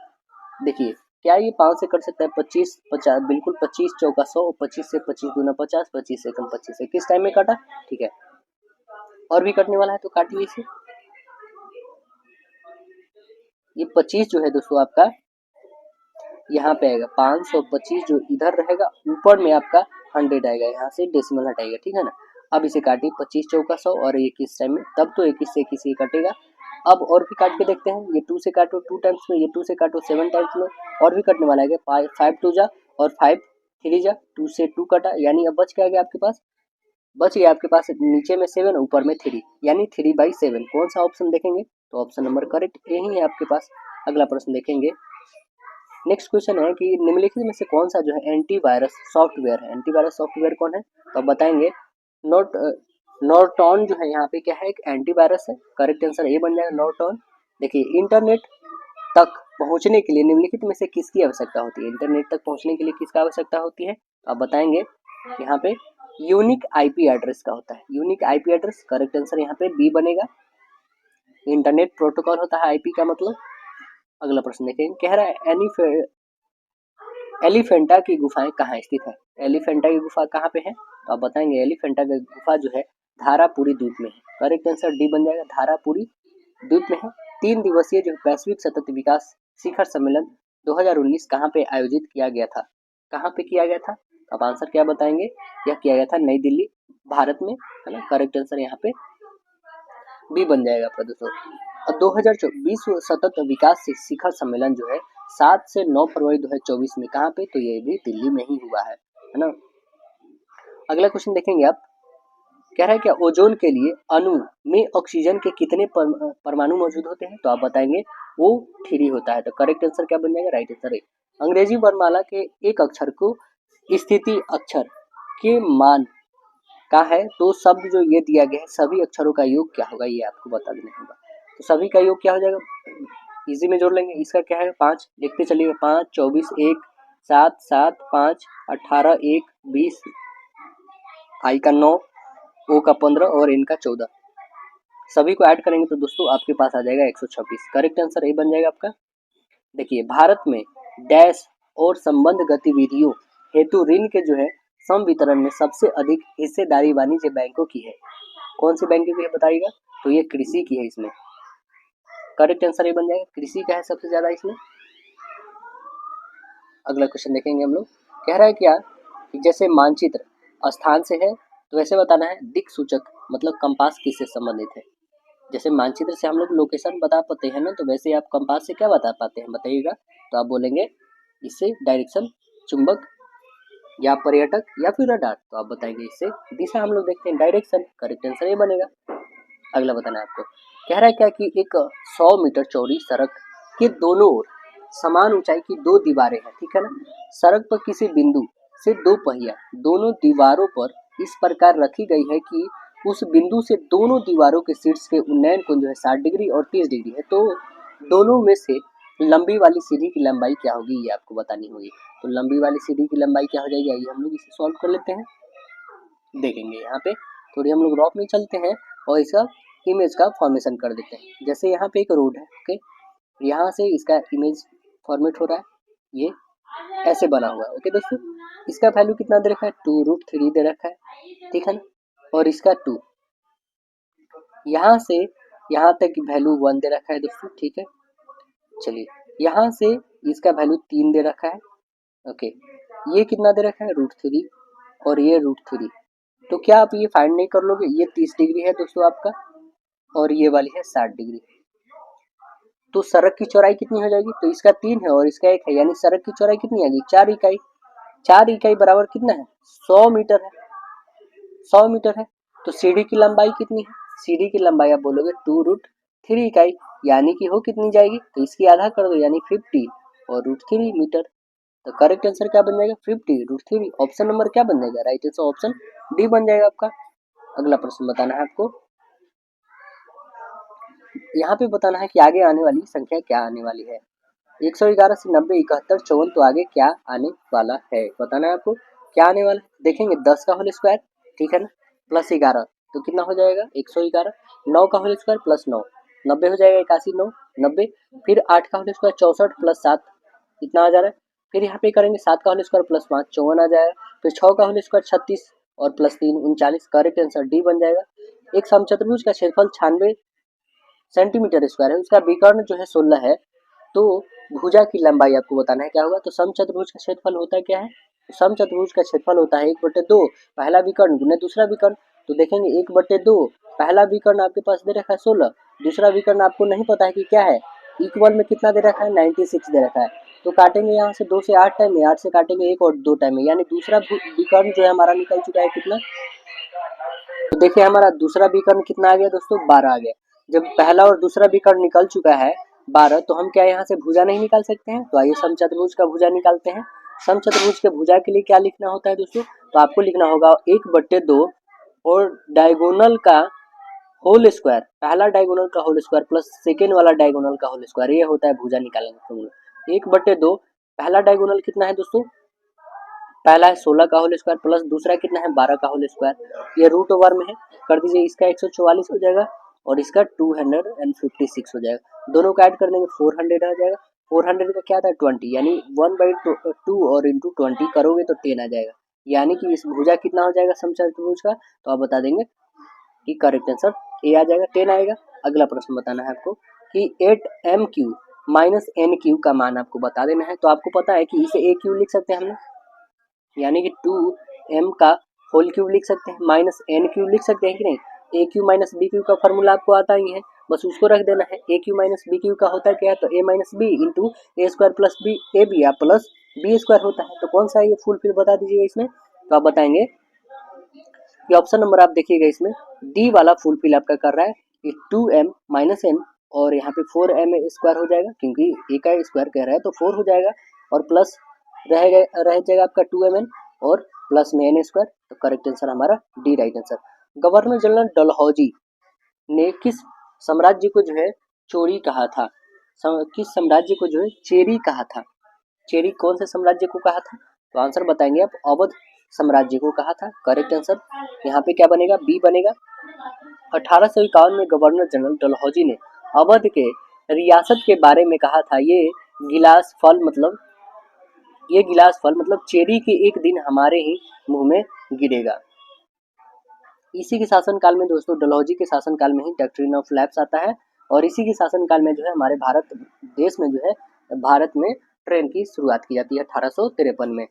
देखिए क्या ये 5 से कट सकता है, 25 50, बिल्कुल 25 चौका 100, 25 से 25 दूना 50, 25 से कम 25 से, किस टाइम में काटा, ठीक है। और भी कटने वाला है तो काटिए इसे। ये 25 जो है दोस्तों आपका यहाँ पे आएगा, 525 जो इधर रहेगा, ऊपर में आपका 100 आएगा, यहाँ से डेसिमल हटाएगा, ठीक है ना। अब इसे काटिए, 25 चौका 100 और 21 टाइम में, तब तो 21 से 21 ये कटेगा। अब और भी काट के देखते हैं, ये 2 से काटो 2 टाइम्स में, ये 2 से काटो 7 टाइम्स में, और भी कटने वाला है, 5 2 जा और 5 3 जा, 2 से 2 कटा, यानी अब बच क्या गया आपके पास, बच गया आपके पास नीचे में 7 ऊपर में 3, यानी 3/7। कौन सा ऑप्शन देखेंगे, तो ऑप्शन नंबर करेक्ट यही है आपके पास। अगला प्रश्न देखेंगे, नेक्स्ट क्वेश्चन है कि निम्नलिखित में से कौन सा जो है एंटीवायरस सॉफ्टवेयर है, एंटीवायरस सॉफ्टवेयर कौन है, तो आप बताएंगे नॉर्टन जो है यहाँ पे क्या है, एक एंटीवायरस है, करेक्ट आंसर ये बन जाएगा नॉर्टन। देखिए इंटरनेट तक पहुंचने के लिए निम्नलिखित में से किसकी आवश्यकता होती है, इंटरनेट तक पहुंचने के लिए किसका आवश्यकता होती है, तो आप बताएंगे यहाँ पे यूनिक आईपी एड्रेस का होता है, unique IP address, correct answer यहाँ पे बी बनेगा। इंटरनेट प्रोटोकॉल होता है आईपी का मतलब। अगला प्रश्न देखेंगे, कह रहा है एलिफेंटा की गुफाएं कहाँ स्थित है, एलिफेंटा की गुफा कहाँ पे है, तो आप बताएंगे एलिफेंटा की गुफा जो है धारापुरी द्वीप में है, करेक्ट आंसर डी बन जाएगा, धारापुरी द्वीप में है। 3 दिवसीय जो वैश्विक सतत विकास शिखर सम्मेलन 2019 कहाँ पे आयोजित किया गया था, कहाँ पे किया गया था, आप आंसर क्या बताएंगे, यह किया गया था नई दिल्ली भारत में, है ना, करेक्ट आंसर यहाँ पे बी बन जाएगा आपका दोस्तों। और 2024 सतत विकास शिखर सम्मेलन जो है 7 से 9 फरवरी 2024 में कहाँ पे, तो ये भी दिल्ली में ही हुआ है ना। अगला क्वेश्चन देखेंगे आप, कह रहा है क्या ओजोन के लिए अणु में ऑक्सीजन के कितने परमाणु मौजूद होते हैं, तो आप बताएंगे वो 3 होता है, तो करेक्ट आंसर क्या बन जाएगा, राइट आंसर है। अंग्रेजी वर्णमाला के एक अक्षर को स्थिति अक्षर के मान का है, तो शब्द जो ये दिया गया है सभी अक्षरों का योग क्या होगा, ये आपको बता देना होगा। तो सभी का योग क्या हो जाएगा, इजी में जोड़ लेंगे, इसका क्या है 5, देखते चलिए 5 24 1 7 7 5 18 1 20, आई का 9, ओ का 15 और एन का 14, सभी को ऐड करेंगे तो दोस्तों आपके पास आ जाएगा 126, करेक्ट आंसर ये बन जाएगा आपका। देखिए भारत में डैश और संबंध गतिविधियों हेतु ऋण के जो है संवितरण में सबसे अधिक हिस्सेदारी वाणिज्य बैंकों की है, कौन सी बैंकों की है बताइएगा, तो ये कृषि की है, इसमें करेक्ट आंसर ये बन जाएगा, कृषि का है सबसे ज्यादा इसमें। अगला क्वेश्चन देखेंगे हम लोग, कह रहा है क्या कि जैसे मानचित्र स्थान से है तो वैसे बताना है दिक सूचक मतलब कंपास किससे संबंधित है, जैसे मानचित्र से हम लोग लोकेशन बता पाते हैं ना, तो वैसे आप कंपास से क्या बता पाते हैं बताइएगा, तो आप बोलेंगे इससे डायरेक्शन, चुंबक या पर्यटक या फिर रडार, तो आप बताएंगे इससे दिशा हम लोग देखते हैं डायरेक्शन, करेक्ट आंसर ये बनेगा। अगला बताना है आपको, कह रहा है क्या कि एक 100 मीटर चौड़ी सड़क के दोनों ओर समान ऊंचाई की 2 दीवारें हैं, ठीक है ना, सड़क पर किसी बिंदु से दो पहिया दोनों दीवारों पर इस प्रकार रखी गई है कि उस बिंदु से दोनों दीवारों के शीर्ष के उन्नयन कोण जो है 60 डिग्री और 30 डिग्री है। तो दोनों में से लंबी वाली सीढ़ी की लंबाई क्या होगी ये आपको बतानी होगी। तो लंबी वाली सीढ़ी की लंबाई क्या हो जाएगी, आइए हम लोग इसे सॉल्व कर लेते हैं। देखेंगे यहाँ पे थोड़ी हम लोग रॉप में चलते हैं और इसका इमेज का फॉर्मेशन कर देते हैं। जैसे यहाँ पे एक रोड है, ओके, यहाँ से इसका इमेज फॉर्मेट हो रहा है, ये ऐसे बना हुआ है। ओके दोस्तों, इसका वैल्यू कितना दे रखा है, 2√3 दे रखा है, ठीक है ना, और इसका 2, यहाँ से यहाँ तक वैल्यू 1 दे रखा है दोस्तों, ठीक है। चलिए यहाँ से इसका वैल्यू 3 दे रखा है, ओके, ये कितना दे रखा है, √3 और ये √3। तो क्या आप ये फाइंड नहीं कर लोगे, ये 30 डिग्री है दोस्तों आपका और ये वाली है 60 डिग्री। तो सड़क की चौड़ाई कितनी हो जाएगी, तो इसका 3 है और इसका 1 है, यानी सड़क की चौड़ाई कितनी आ गई, 4 इकाई। 4 इकाई बराबर कितना है, 100 मीटर है, 100 मीटर है। तो सीढ़ी की लंबाई कितनी है, सीढ़ी की लंबाई आप बोलोगे 2√3 इकाई, यानी कि हो कितनी जाएगी, तो इसकी आधा कर दो यानी 50 और √3 मीटर। तो करेक्ट आंसर क्या बन जाएगा, 50√3। ऑप्शन नंबर क्या बन जाएगा, राइट आंसर ऑप्शन डी बन जाएगा आपका। अगला प्रश्न बताना है आपको, यहाँ पे बताना है कि आगे आने वाली संख्या क्या आने वाली है। 111 से 90, 71, 54, तो आगे क्या आने वाला है बताना है आपको, क्या आने वाला है। देखेंगे 10 का होल स्क्वायर, ठीक है ना, प्लस 11 तो कितना हो जाएगा 111, 9 का होल स्क्वायर प्लस 9 90 हो जाएगा, 81 9 90, फिर 8 का होल स्क्वायर 64 प्लस 7 कितना आ जा रहा है, फिर यहाँ पे करेंगे 7 का होल स्क्वायर प्लस 5 54 आ जाएगा, फिर 6 का होल स्क्वायर 36 और प्लस 3 39। करेक्ट आंसर डी बन जाएगा। एक समचतुर्भुज का क्षेत्रफल 96 सेंटीमीटर स्क्वायर है, उसका विकर्ण जो है 16 है, तो भुजा की लंबाई आपको बताना है क्या होगा। तो समचतुर्भुज का क्षेत्रफल होता है क्या है, समचतुर्भुज का क्षेत्रफल होता है 1/2 पहला विकर्ण गुने दूसरा विकर्ण। तो देखेंगे 1/2 पहला विकर्ण आपके पास दे रखा है 16, दूसरा विकर्ण आपको नहीं पता है कि क्या है, इक्वल में कितना दे रखा है 96 दे रखा है। तो काटेंगे यहाँ से 2 से 8 टाइम में, 8 से काटेंगे 1 और 2 टाइम में, यानी दूसरा विकर्ण जो है हमारा निकल चुका है कितना। तो देखिए हमारा दूसरा विकर्ण कितना आ गया दोस्तों, 12 आ गया। जब पहला और दूसरा विकर्ण निकल चुका है 12, तो हम क्या यहाँ से भुजा नहीं निकाल सकते हैं, तो आइए समचतुर्भुज का भुजा निकालते हैं। समचतुर्भुज के भुजा के लिए क्या लिखना होता है दोस्तों, तो आपको लिखना होगा 1/2 और डायगोनल का होल स्क्वायर, पहला डायगोनल का होल स्क्वायर प्लस सेकेंड वाला डायगोनल का होल स्क्वायर, ये होता है भुजा निकालने का फॉर्मूला। 1/2 पहला डायगोनल कितना है दोस्तों, पहला है 16 का होल स्क्वायर प्लस दूसरा कितना है 12 का होल स्क्वायर, ये रूट ओवर में है, कर दीजिए, इसका 144 हो जाएगा और इसका 256 हो जाएगा। दोनों का ऐड कर देंगे 400 आ जाएगा। 400 का क्या था 20, यानी 1/2 और इंटू 20 करोगे तो 10 आ जाएगा, यानी कि इस भुजा कितना हो जाएगा समचतुर्भुज का, तो आप बता देंगे कि करेक्ट आंसर ए आ जाएगा, 10 आएगा। अगला प्रश्न बताना है आपको कि 8m³ माइनस n³ का मान आपको बता देना है। तो आपको पता है कि इसे a³ लिख सकते हैं हम लोग, यानी कि 2m का होल क्यूब लिख सकते हैं, माइनस n³ लिख सकते हैं कि नहीं, a³ माइनस b³ का फॉर्मूला आपको आता ही है, बस उसको रख देना है। a³ माइनस b³ का होता है क्या है, तो a minus B into A square plus B A B या प्लस बी स्क्वायर होता है। तो कौन सा है ये फुल फिर बता दीजिएगा इसमें, तो आप बताएंगे कि ऑप्शन नंबर आप देखिएगा इसमें डी वाला फुल फिल आपका कर रहा है कि 2m माइनस n और यहाँ पे 4m स्क्वायर हो जाएगा, क्योंकि ए का स्क्वायर कह रहा है तो 4 हो जाएगा और प्लस रह जाएगा आपका 2mn और प्लस में n स्क्वायर। तो करेक्ट आंसर हमारा D right answer. Governor general Dalhousie ने किस साम्राज्य को जो है चोरी कहा था, किस साम्राज्य को जो है चेरी कहा था, चेरी कौन से साम्राज्य को कहा था, तो आंसर बताएंगे आप अवध साम्राज्य को कहा था। करेक्ट आंसर यहाँ पे क्या बनेगा, बी बनेगा। 1851 में गवर्नर जनरल डलहौजी ने अवध के रियासत के बारे में कहा था, ये गिलास फल मतलब चेरी के एक दिन हमारे ही मुंह में गिरेगा। इसी के शासनकाल में दोस्तों, डलहौजी के शासनकाल में ही डॉक्ट्रिन ऑफ लैप्स आता है और इसी के शासनकाल में जो है हमारे भारत देश में जो है भारत में ट्रेन की शुरुआत की जाती है 1853 में।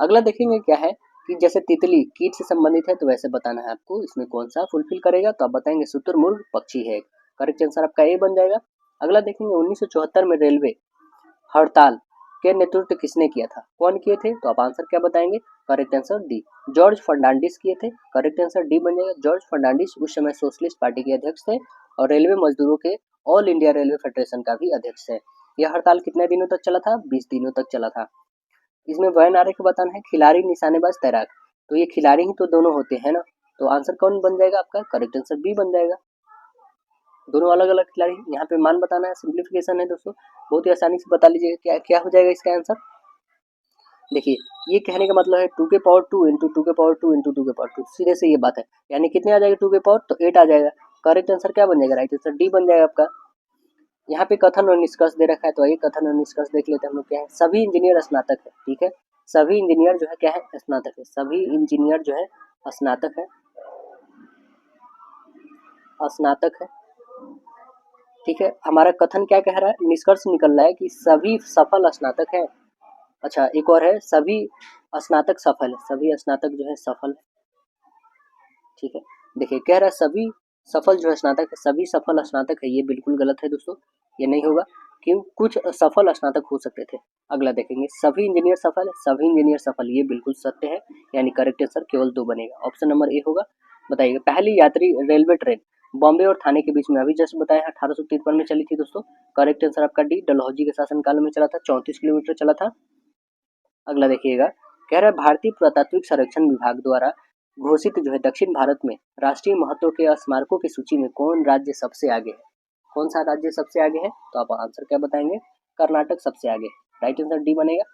अगला देखेंगे क्या है कि जैसे तितली कीट से संबंधित है, तो वैसे बताना है आपको इसमें कौन सा फुलफिल करेगा, तो आप बताएंगे शुतुरमुर्ग पक्षी है, करेक्ट आंसर आपका ए बन जाएगा। अगला देखेंगे 1974 में रेलवे हड़ताल के नेतृत्व किसने किया था, कौन किए थे, तो आप आंसर क्या बताएंगे, correct answer D, George Fernandes किए थे, करेक्ट आंसर डी बन जाएगा। जॉर्ज फर्नांडिस उस समय सोशलिस्ट पार्टी के अध्यक्ष थे और रेलवे मजदूरों के ऑल इंडिया रेलवे फेडरेशन का भी अध्यक्ष है। यह हड़ताल कितने दिनों तक चला था, 20 दिनों तक चला था। इसमें वयन आरेख बताना है, खिलाड़ी, निशानेबाज, तैराक। तो ये खिलाड़ी ही तो दोनों होते हैं ना, तो आंसर कौन बन जाएगा आपका? करेक्ट आंसर बी बन जाएगा। दोनों अलग अलग खिलाड़ी, यहाँ पे मान बताना है, सिंप्लीफिकेशन है दोस्तों, बहुत ही आसानी से बता लीजिएगा क्या क्या हो जाएगा इसका आंसर। देखिए ये कहने का मतलब है 2 के पावर 2 इंटू 2 के पावर 2 इंटू 2 के पावर 2, सीधे से ये बात है, यानी कितने आ जाएगा 2 के पावर, तो 8 आ जाएगा। करेक्ट आंसर क्या बन जाएगा? राइट आंसर डी बन जाएगा आपका। यहाँ पे कथन और निष्कर्ष दे रखा है, तो आइए कथन और निष्कर्ष देख लेते हैं हम लोग क्या है। सभी इंजीनियर स्नातक है, ठीक है, सभी इंजीनियर जो है क्या है? स्नातक है, सभी इंजीनियर जो है स्नातक है, स्नातक है, ठीक है। हमारा कथन क्या कह रहा है? निष्कर्ष निकल रहा है कि सभी सफल स्नातक है। अच्छा एक और है, सभी स्नातक सफल है, सभी स्नातक जो है सफल है, ठीक है। देखिए कह रहा है सभी सफल जो है स्नातक है, सभी सफल स्नातक है, ये बिल्कुल गलत है दोस्तों, ये नहीं होगा, क्यों? कुछ सफल स्नातक हो सकते थे। अगला देखेंगे, सभी इंजीनियर सफल है, सभी इंजीनियर सफल, ये बिल्कुल सत्य है, यानी करेक्ट आंसर केवल 2 बनेगा, ऑप्शन नंबर ए होगा। बताइए पहली यात्री रेलवे ट्रेन बॉम्बे और थाने के बीच में, अभी जस्ट बताया 1853 में चली थी दोस्तों। करेक्ट आंसर आपका डी, डलहौजी के शासनकाल में चला था, 34 किलोमीटर चला था। अगला देखिएगा, कह रहा है भारतीय पुरातात्विक सर्वेक्षण विभाग द्वारा घोषित जो है दक्षिण भारत में राष्ट्रीय महत्व के स्मारकों की सूची में कौन राज्य सबसे आगे है? कौन सा राज्य सबसे आगे है? तो आप आंसर क्या बताएंगे? कर्नाटक सबसे आगे है, राइट आंसर डी बनेगा।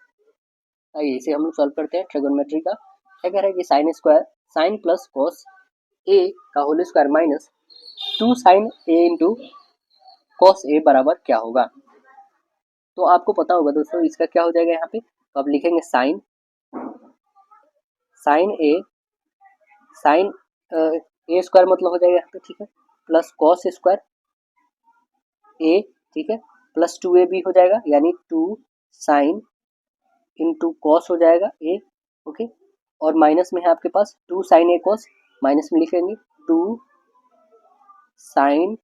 आइए इसे हम लोग सॉल्व करते हैं, ट्रिगोनोमेट्री का। क्या कह रहा है कि sine square, sine plus cos A का whole square minus 2 sine A into cos A बराबर क्या होगा? तो आपको पता होगा दोस्तों इसका क्या हो जाएगा यहाँ पे, तो आप लिखेंगे साइन, साइन ए, साइन ए स्क्वायर मतलब हो जाएगा यहाँ पे, ठीक है, प्लस कॉस स्क्वायर ए, ठीक है, प्लस 2 ए बी हो जाएगा, यानी 2 साइन इंटू कॉस हो जाएगा ए, ओके, और माइनस में है आपके पास 2 साइन ए कॉस, माइनस में लिखेंगे 2 साइन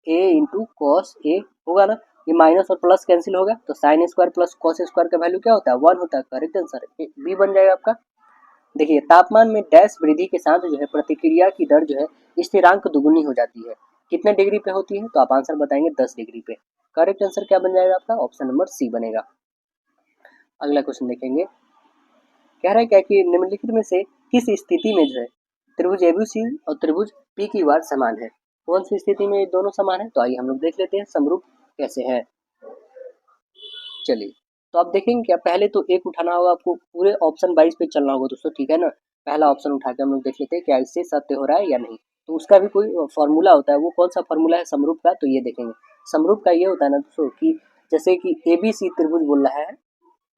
ए इंटू कॉस ए, होगा ना, ये माइनस और प्लस कैंसिल होगा, तो sine square plus cos square का वैल्यू क्या होता है? 1 होता है, करेक्ट आंसर बी बन जाएगा आपका। देखिए तापमान में डैश वृद्धि के साथ जो है प्रतिक्रिया की दर जो है स्थिरांक दुगुनी हो जाती है, कितने डिग्री पे होती है? तो आप आंसर बताएंगे 10 डिग्री पे। करेक्ट आंसर क्या बन जाएगा आपका? ऑप्शन नंबर सी बनेगा। अगला क्वेश्चन देखेंगे, कह रहा है क्या कि निम्नलिखित में से किस स्थिति में जो है त्रिभुज एबीसी और त्रिभुज पी की वार समान है? कौन सी स्थिति में ये दोनों समान है? तो आइए हम लोग देख लेते हैं समरूप कैसे है। चलिए तो आप देखेंगे क्या, पहले तो एक उठाना होगा आपको, पूरे ऑप्शन वाइज पे चलना होगा दोस्तों, ठीक है ना। पहला ऑप्शन उठा के हम लोग देख लेते हैं क्या इससे सत्य हो रहा है या नहीं, तो उसका भी कोई फॉर्मूला होता है, वो कौन सा फॉर्मूला है समरूप का? तो ये देखेंगे समरूप का ये होता है ना दोस्तों कि जैसे कि ए बी सी त्रिभुज बोल रहा है,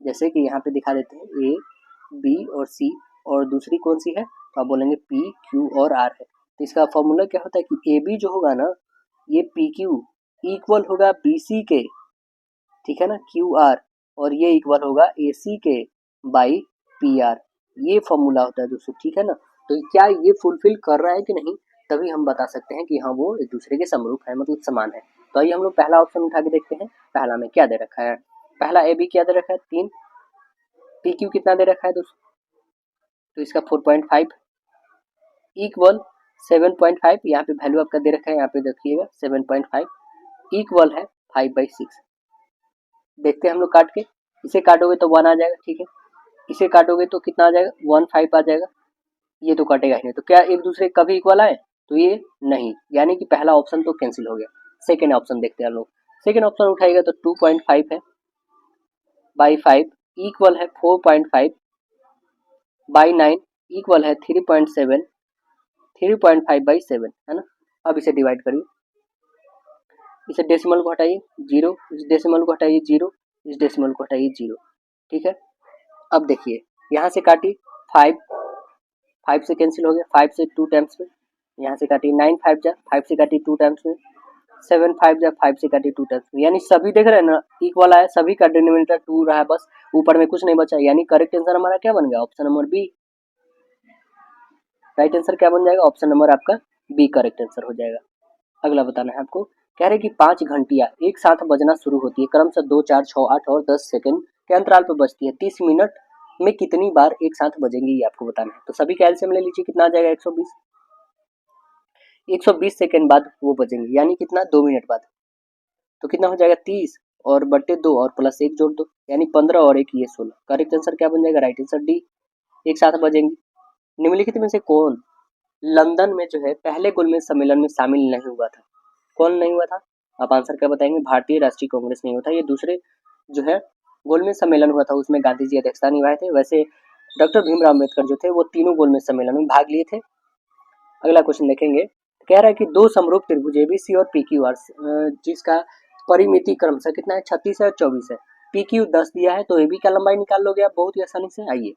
जैसे कि यहाँ पे दिखा देते हैं ए बी और सी, और दूसरी कौन सी है? तो आप बोलेंगे पी क्यू और आर है। तो इसका फॉर्मूला क्या होता है कि ए बी जो होगा ना, ये पी क्यू इक्वल होगा बी सी के, ठीक है ना, क्यू आर, और ये इक्वल होगा ए सी के बाई पी आर, ये फॉर्मूला होता है दोस्तों, ठीक है ना। तो क्या ये फुलफिल कर रहा है कि नहीं, तभी हम बता सकते हैं कि हाँ वो एक दूसरे के समरूप है, मतलब समान है। तो आइए हम लोग पहला ऑप्शन उठा के देखते हैं, पहला में क्या दे रखा है। पहला ए बी क्या दे रखा है? 3, पी क्यू कितना दे रखा है दोस्तों? तो इसका 4.5 इक्वल 7.5, यहाँ पे वैल्यू आपका दे रखा है, यहाँ पे देखिएगा 7.5 इक्वल है 5/6। देखते हैं हम लोग काट के, इसे काटोगे तो 1 आ जाएगा, ठीक है, इसे काटोगे तो कितना आ जाएगा? 1/5 आ जाएगा, ये तो कटेगा ही नहीं, तो क्या एक दूसरे कभी इक्वल आए? तो ये नहीं, यानी कि पहला ऑप्शन तो कैंसिल हो गया। सेकेंड ऑप्शन देखते हैं हम लोग, सेकेंड ऑप्शन उठाएगा तो 2.5 है बाई 5 इक्वल है 4.5 बाई 9 इक्वल है 3.7, 3.5/7 है ना। अब इसे डिवाइड करिए, इसे डेसिमल को हटाइए 0, इस डेसिमल को हटाइए 0, इस डेसिमल को हटाइए 0, ठीक है। अब देखिए यहाँ से काटी 5, 5 से कैंसिल हो गया, 5 से 2 टाइम्स में, यहाँ से काटी 9 5 जा 5 से काटी 2 टाइम्स में, 7 5 जा 5 से काटी 2 टाइम्स में, यानी सभी देख रहे हैं ना इक्वल आया, सभी का डिनोमिनेटर 2 रहा है, बस ऊपर में कुछ नहीं बचा, यानी करेक्ट आंसर हमारा क्या बन गया? Option number B. Right answer क्या बन जाएगा? ऑप्शन नंबर आपका बी करेक्ट आंसर हो जाएगा। अगला बताना है आपको, कह रहे कि 5 घंटियां एक साथ बजना शुरू होती है, क्रम से 2 4 6 8 और 10 सेकंड के अंतराल पर बजती है, 30 मिनट में कितनी बार एक साथ बजेंगी ये आपको बताना है। तो सभी का एलसीएम ले लीजिए, कितना आ जाएगा? 120, 120 सेकंड बाद वो बजेंगे, यानी कितना? 2 मिनट बाद, तो कितना हो जाएगा? 30, और बट्टे 2 और प्लस 1 जोड़ दो, यानी 15 और 1 ये 16। करेक्ट आंसर क्या बन जाएगा? Right answer D. एक साथ बजेंगे। निम्नलिखित में से कौन लंदन में जो है पहले गोलमेज सम्मेलन में शामिल नहीं हुआ था? कौन नहीं हुआ था? आप आंसर क्या बताएंगे? भारतीय राष्ट्रीय कांग्रेस नहीं हुआ था। ये दूसरे जो है गोलमेज सम्मेलन हुआ था उसमें गांधी जी अध्यक्षता निभाए थे। वैसे डॉक्टर भीमराव अम्बेडकर जो थे वो तीनों गोलमेज सम्मेलन में भाग लिए थे। अगला क्वेश्चन देखेंगे। कह रहा है कि दो समरूप त्रिभुज एबीसी और पीक्यूआर जिसका परिमिति क्रमशः कितना है? 36 है और 24 है। पीक्यू 10 दिया है तो एबी का लंबाई निकाल लोगे आप बहुत ही आसानी से। आइए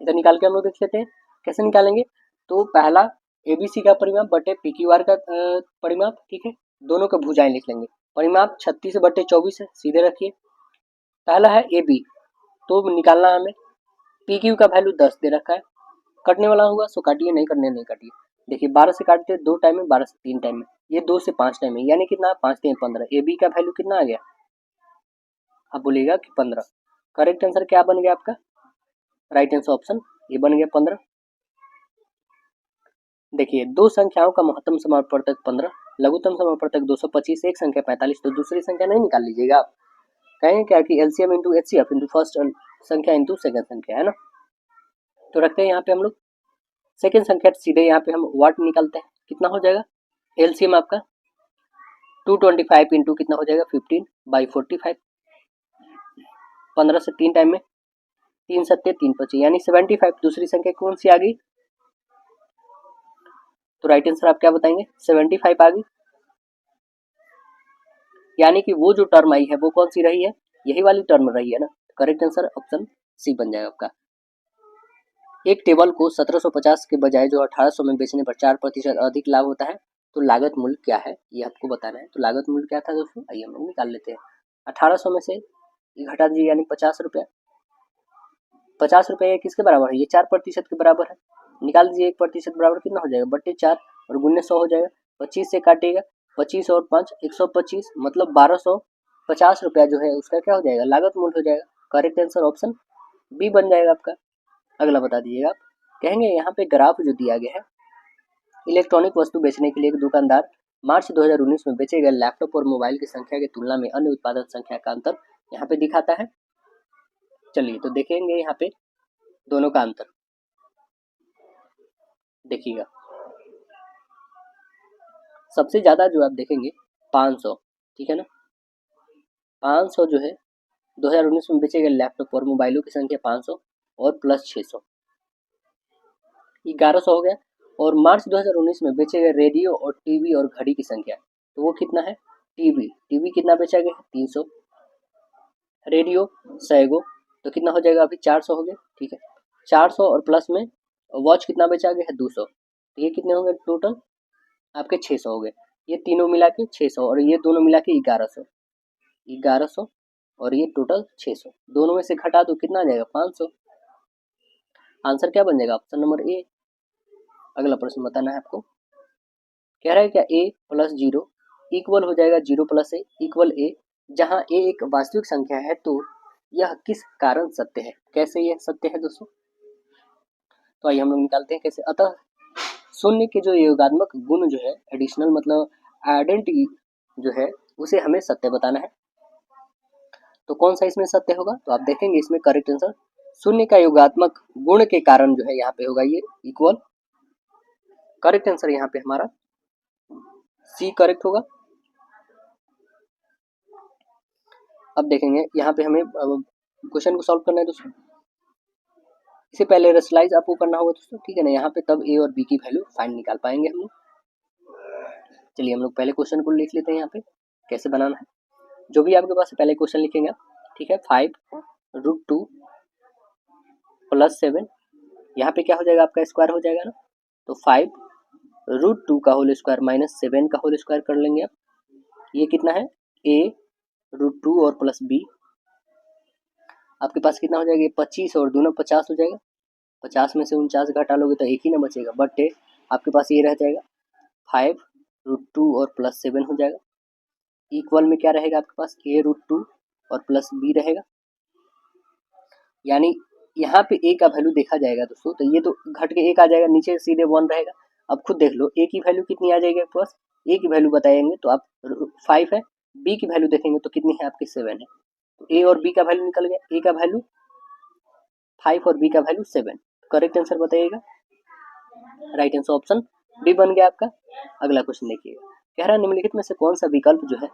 इधर निकाल के हम लोग देख लेते हैं कैसे निकालेंगे। तो पहला एबीसी का परिमाप बटे पीक्यूआर का परिमाप, ठीक है, दोनों का भुजाएं लिख लेंगे। परिमाप 36 बटे 24 है, सीधे रखिए। पहला है ए बी, तो निकालना हमें। पी क्यू का वैल्यू 10 दे रखा है, कटने वाला होगा सो काटिए, नहीं करने नहीं काटिए। देखिए 12 से काटते 2 टाइम में, 12 से 3 टाइम में, ये 2 से 5 टाइम में, यानी कितना? 5 3 15। ए बी का वैल्यू कितना आ गया? आप बोलिएगा कि 15। करेक्ट आंसर क्या बन गया आपका? राइट आंसर ऑप्शन ये बन गया 15। देखिए दो संख्याओं का महत्तम समापवर्तक 15, लघुत्तम समापवर्तक 225, एक संख्या 45, तो दूसरी संख्या नहीं निकाल लीजिएगा आप। कहेंगे क्या कि LCM into HCF into first संख्या इंटू सेकंड संख्या, है ना। तो रखते हैं यहाँ पे हम लोग सेकंड संख्या, सीधे यहाँ पे हम वाट निकालते हैं। कितना हो जाएगा एलसीएम आपका? 225 इंटू कितना हो जाएगा? 15/45। 15 से 3 टाइम में, 3 सत्ते 3 25, यानी 75। दूसरी संख्या कौन सी आ गई? तो राइट आंसर आप क्या बताएंगे? 75 आ गई। यानी कि वो जो टर्म आई है वो कौन सी रही है? यही वाली टर्म रही है ना। करेक्ट आंसर ऑप्शन सी बन जाएगा आपका। एक टेबल को 1750 के बजाय जो 1800 में बेचने पर 4% अधिक लाभ होता है, तो लागत मूल्य क्या है ये आपको बताना है। तो लागत मूल्य क्या था दोस्तों? आइए हम लोग निकाल लेते हैं। 1800 में से ये घटा दीजिए, यानी 50 रुपया। 50 रुपये किसके बराबर है? ये 4% के बराबर है। निकाल दीजिए 1% बराबर कितना हो जाएगा? बट्टे 4 और गुने 100 हो जाएगा। 25 से काटिएगा, 25 और 5 125, मतलब 1250 रुपया जो है उसका क्या हो जाएगा? लागत मूल्य हो जाएगा। करेक्ट आंसर ऑप्शन बी बन जाएगा आपका। अगला बता दीजिएगा आप। कहेंगे यहाँ पे ग्राफ जो दिया गया है, इलेक्ट्रॉनिक वस्तु बेचने के लिए एक दुकानदार मार्च 2019 में बेचे गए लैपटॉप और मोबाइल की संख्या की तुलना में अन्य उत्पादन संख्या का अंतर यहाँ पे दिखाता है। चलिए तो देखेंगे यहाँ पे दोनों का अंतर। देखिएगा सबसे ज्यादा जो आप देखेंगे 500, ठीक है ना। 500 जो है 2019 में बेचे गए लैपटॉप और मोबाइलों की संख्या 500 और प्लस 600, 1100 हो गया। और मार्च 2019 में बेचे गए रेडियो और टीवी और घड़ी की संख्या, तो वो कितना है? टीवी कितना बेचा गया है? 300। रेडियो 100 गो, तो कितना हो जाएगा? अभी 400 हो गया, ठीक है। 400 और प्लस में वॉच कितना बेचा गया है? 200, तो ये कितने हो गए टोटल आपके? 600 हो गए। ये तीनों मिला के 600 और ये दोनों मिला के 1100 और ये टोटल 600। दोनों में से घटा दो, कितना आ जाएगा? 500। आंसर क्या बन जाएगा? Option number A. अगला प्रश्न बताना है आपको। कह रहा है क्या ए प्लस 0 इक्वल हो जाएगा 0 प्लस ए इक्वल ए, जहाँ ए एक वास्तविक संख्या है, तो यह किस कारण सत्य है? कैसे यह सत्य है दोस्तों? तो आइए हम लोग निकालते हैं कैसे। अतः शून्य के जो योगात्मक गुण जो है, एडिशनल मतलब आइडेंटिटी जो है, उसे हमें सत्य बताना है। तो कौन सा इसमें सत्य होगा? तो आप देखेंगे इसमें करेक्ट आंसर शून्य का योगात्मक गुण के कारण जो है यहाँ पे होगा ये इक्वल। करेक्ट आंसर यहाँ पे हमारा सी करेक्ट होगा। अब देखेंगे यहाँ पे हमें क्वेश्चन को सॉल्व करना है दोस्तों। इससे पहले रेशनलाइज आपको करना होगा दोस्तों, ठीक है ना। यहाँ पे तब ए और बी की वैल्यू फाइंड निकाल पाएंगे हम लोग। चलिए हम लोग पहले क्वेश्चन को लिख लेते हैं यहाँ पे कैसे बनाना है। जो भी आपके पास पहले क्वेश्चन लिखेंगे आप, ठीक है। 5√2 प्लस 7, यहाँ पे क्या हो जाएगा आपका? स्क्वायर हो जाएगा ना। तो 5√2 का होल स्क्वायर माइनस 7 का होल स्क्वायर कर लेंगे आप। ये कितना है? a√2 और प्लस b। आपके पास कितना हो जाएगा? 25 और दोनों 50 हो जाएगा। 50 में से 49 घटा लोगे तो एक ही ना बचेगा, बट आपके पास ये रह जाएगा 5√2 और प्लस 7 हो जाएगा। इक्वल में क्या रहेगा आपके पास? a√2 और प्लस b रहेगा। यानी यहाँ पे a का वैल्यू देखा जाएगा दोस्तों, तो ये तो घट के 1 आ जाएगा, नीचे सीधे 1 रहेगा। अब खुद देख लो a की वैल्यू कितनी आ जाएगी आपके पास। a की वैल्यू बताएंगे तो आप 5 है, बी की वैल्यू देखेंगे तो कितनी है आपकी 7 है। तो ए और बी का वैल्यू निकल गया, ए का वैल्यू 5 और बी का वैल्यू 7। करेक्ट आंसर बताइएगा। राइट आंसर ऑप्शन डी बन गया आपका। अगला क्वेश्चन देखिए, कह रहा है निम्नलिखित में से कौन सा विकल्प जो है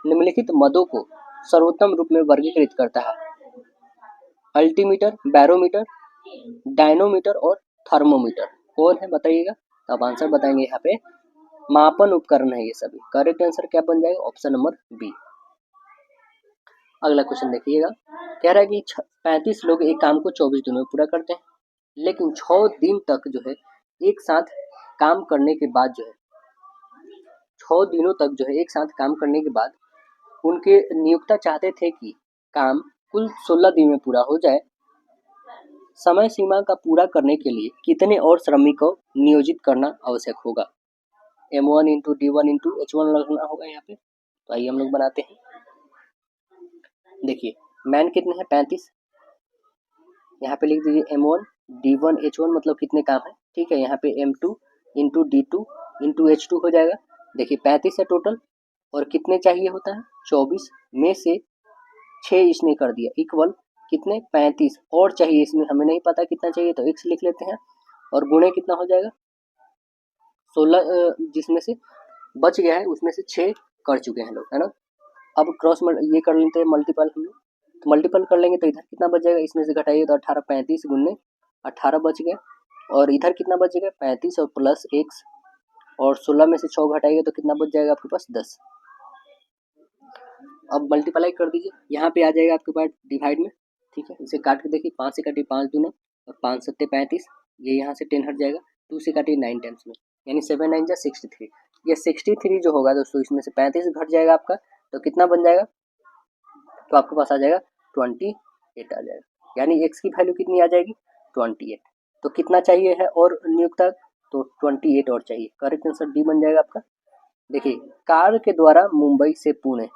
निम्नलिखित मदों को सर्वोत्तम रूप में वर्गीकृत करता है। अल्टीमीटर, बैरोमीटर, डायनोमीटर और थर्मोमीटर। कौन है बताइएगा। तो आप आंसर बताएंगे यहाँ पे मापन उपकरण है ये सभी। करेक्ट आंसर क्या बन जाएगा, ऑप्शन नंबर बी। अगला क्वेश्चन देखिएगा, कह रहा है कि 35 लोग एक काम को 24 दिनों में पूरा करते हैं, लेकिन 6 दिन तक जो है एक साथ काम करने के बाद जो है 6 दिनों तक जो है एक साथ काम करने के बाद उनके नियोक्ता चाहते थे कि काम कुल 16 दिन में पूरा हो जाए। समय सीमा का पूरा करने के लिए कितने और श्रमिकों को नियोजित करना आवश्यक होगा। M1 into D1 into H1 लगना होगा यहाँ पे। तो आइए हम लोग बनाते हैं। देखिए मैन कितने हैं 35, यहाँ पे लिख दीजिए M1 D1 H1 मतलब कितने काम है। ठीक है, यहाँ पे M2 into D2 into H2 हो जाएगा। देखिए 35 है टोटल और कितने चाहिए होता है 24 में से 6 इसने कर दिया इक्वल कितने 35 और चाहिए इसमें हमें नहीं पता कितना चाहिए तो x लिख लेते हैं और गुणे कितना हो जाएगा 16 जिसमें से बच गया है उसमें से 6 कर चुके हैं लोग, है ना। अब क्रॉस ये कर लेते हैं मल्टीपल हम लोग, तो मल्टीपल कर लेंगे तो इधर कितना बच जाएगा, इसमें से घटाइए तो 18 35 गुने 18 बच गया और इधर कितना बच जाएगा 35 और प्लस x और 16 में से 6 घटाइए तो कितना बच जाएगा आपके पास 10। अब मल्टीप्लाई कर दीजिए, यहाँ पे आ जाएगा आपके पास डिवाइड में। ठीक है, इसे काट के देखिए 5 से काटिए 5 दूना और 5 सत्ते 35, ये यहाँ से 10 हट जाएगा, 2 से काटिए 9 टाइम्स में यानी 7 9 जा 63। ये 63 जो होगा दोस्तों इसमें से 35 घट जाएगा आपका तो कितना बन जाएगा, तो आपके पास आ जाएगा 28 आ जाएगा, यानी x की वैल्यू कितनी आ जाएगी 28। तो कितना चाहिए है और नियोक्ता, तो 28 और चाहिए। करेक्ट आंसर डी बन जाएगा आपका। देखिए कार के द्वारा मुंबई से पुणे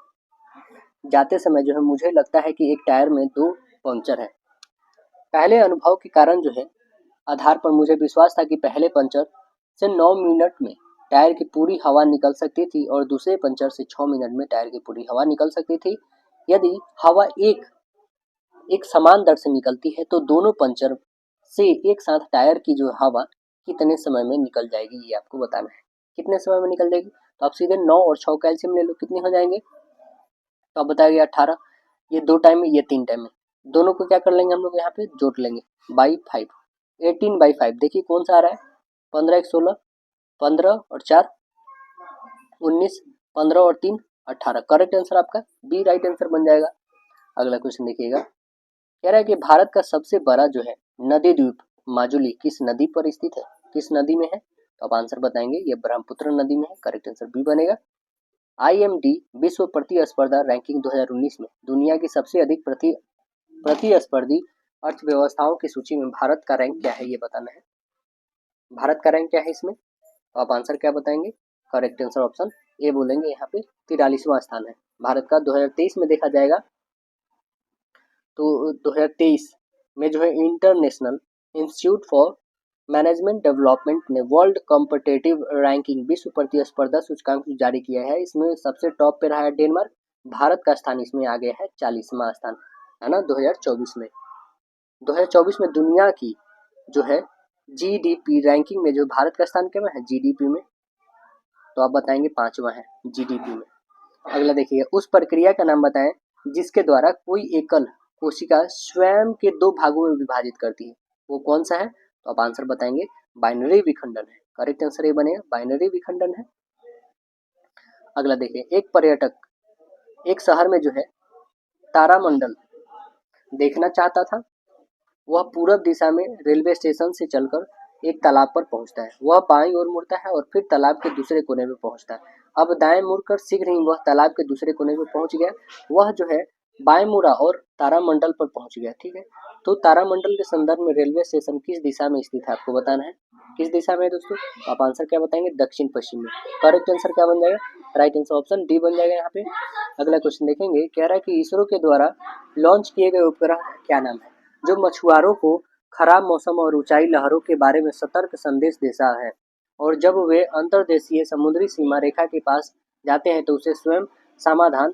जाते समय जो है मुझे लगता है कि एक टायर में 2 पंक्चर है। पहले अनुभव के कारण जो है आधार पर मुझे विश्वास था कि पहले पंक्चर से 9 मिनट में टायर की पूरी हवा निकल सकती थी और दूसरे पंक्चर से 6 मिनट में टायर की पूरी हवा निकल सकती थी। यदि हवा एक समान दर से निकलती है तो दोनों पंक्चर से एक साथ टायर की जो हवा कितने समय में निकल जाएगी ये आपको बताना है। कितने समय में निकल जाएगी, तो आप सीधे 9 और 6 कैल्शियम ले लो, कितने हो जाएंगे, तो आप बताइए 18। ये 2 टाइम में ये 3 टाइम में, दोनों को क्या कर लेंगे हम लोग यहाँ पे जोड़ लेंगे बाई 5, 18/5। देखिए कौन सा आ रहा है 15 1 16, 15 और 4 19, 15 और 3 18। करेक्ट आंसर आपका बी राइट आंसर बन जाएगा। अगला क्वेश्चन देखिएगा, कह रहा है कि भारत का सबसे बड़ा जो है नदी द्वीप माजुली किस नदी पर स्थित है, किस नदी में है, तो आप आंसर बताएंगे ये ब्रह्मपुत्र नदी में है। करेक्ट आंसर बी बनेगा। IMD विश्व प्रतिस्पर्धा रैंकिंग 2019 में दुनिया की सबसे अधिक प्रतिस्पर्धी अर्थव्यवस्थाओं की सूची में भारत का रैंक क्या है ये बताना है। भारत का रैंक क्या है इसमें, तो आप आंसर क्या बताएंगे। करेक्ट आंसर ऑप्शन ए बोलेंगे, यहाँ पे 43वां स्थान है भारत का। 2023 में देखा जाएगा तो 2023 में जो है international institute for management development ने वर्ल्ड कॉम्पिटिटिव रैंकिंग विश्व प्रतिस्पर्धा सूचकांक जारी किया है। इसमें सबसे टॉप पे रहा है डेनमार्क, भारत का स्थान इसमें आ गया है 40वां स्थान, है ना। 2024 में दुनिया की जो है GDP रैंकिंग में जो भारत का स्थान क्या है GDP में, तो आप बताएंगे 5वां है GDP में। अगला देखिए, उस प्रक्रिया का नाम बताएं जिसके द्वारा कोई एकल कोशिका स्वयं के 2 भागों में विभाजित करती है, वो कौन सा है, तो आप आंसर बताएंगे बाइनरी विखंडन है। करेक्ट आंसर ये बनेगा बाइनरी विखंडन है। अगला देखिए, एक पर्यटक एक शहर में जो है तारामंडल देखना चाहता था, वह पूरब दिशा में रेलवे स्टेशन से चलकर एक तालाब पर पहुंचता है। वह बाईं ओर मुड़ता है और फिर तालाब के दूसरे कोने में पहुंचता है। अब दाएं मुड़कर शीघ्र ही वह तालाब के दूसरे कोने में पहुंच गया। वह जो है बाएं मुड़ा और तारामंडल पर पहुंच गया। ठीक है, तो तारामंडल के संदर्भ में रेलवे स्टेशन किस दिशा में स्थित है आपको बताना है। किस दिशा में है दोस्तों, आप आंसर क्या बताएंगे दक्षिण पश्चिम में। करेक्ट आंसर क्या बन जाएगा, राइट आंसर ऑप्शन डी बन जाएगा यहाँ पे। अगला क्वेश्चन देखेंगे, कह रहा है कि इसरो के द्वारा लॉन्च किए गए उपग्रह क्या नाम है जो मछुआरों को खराब मौसम और ऊंचाई लहरों के बारे में सतर्क संदेश देता है और जब वे अंतर्देशीय समुद्री सीमा रेखा के पास जाते हैं तो उसे स्वयं समाधान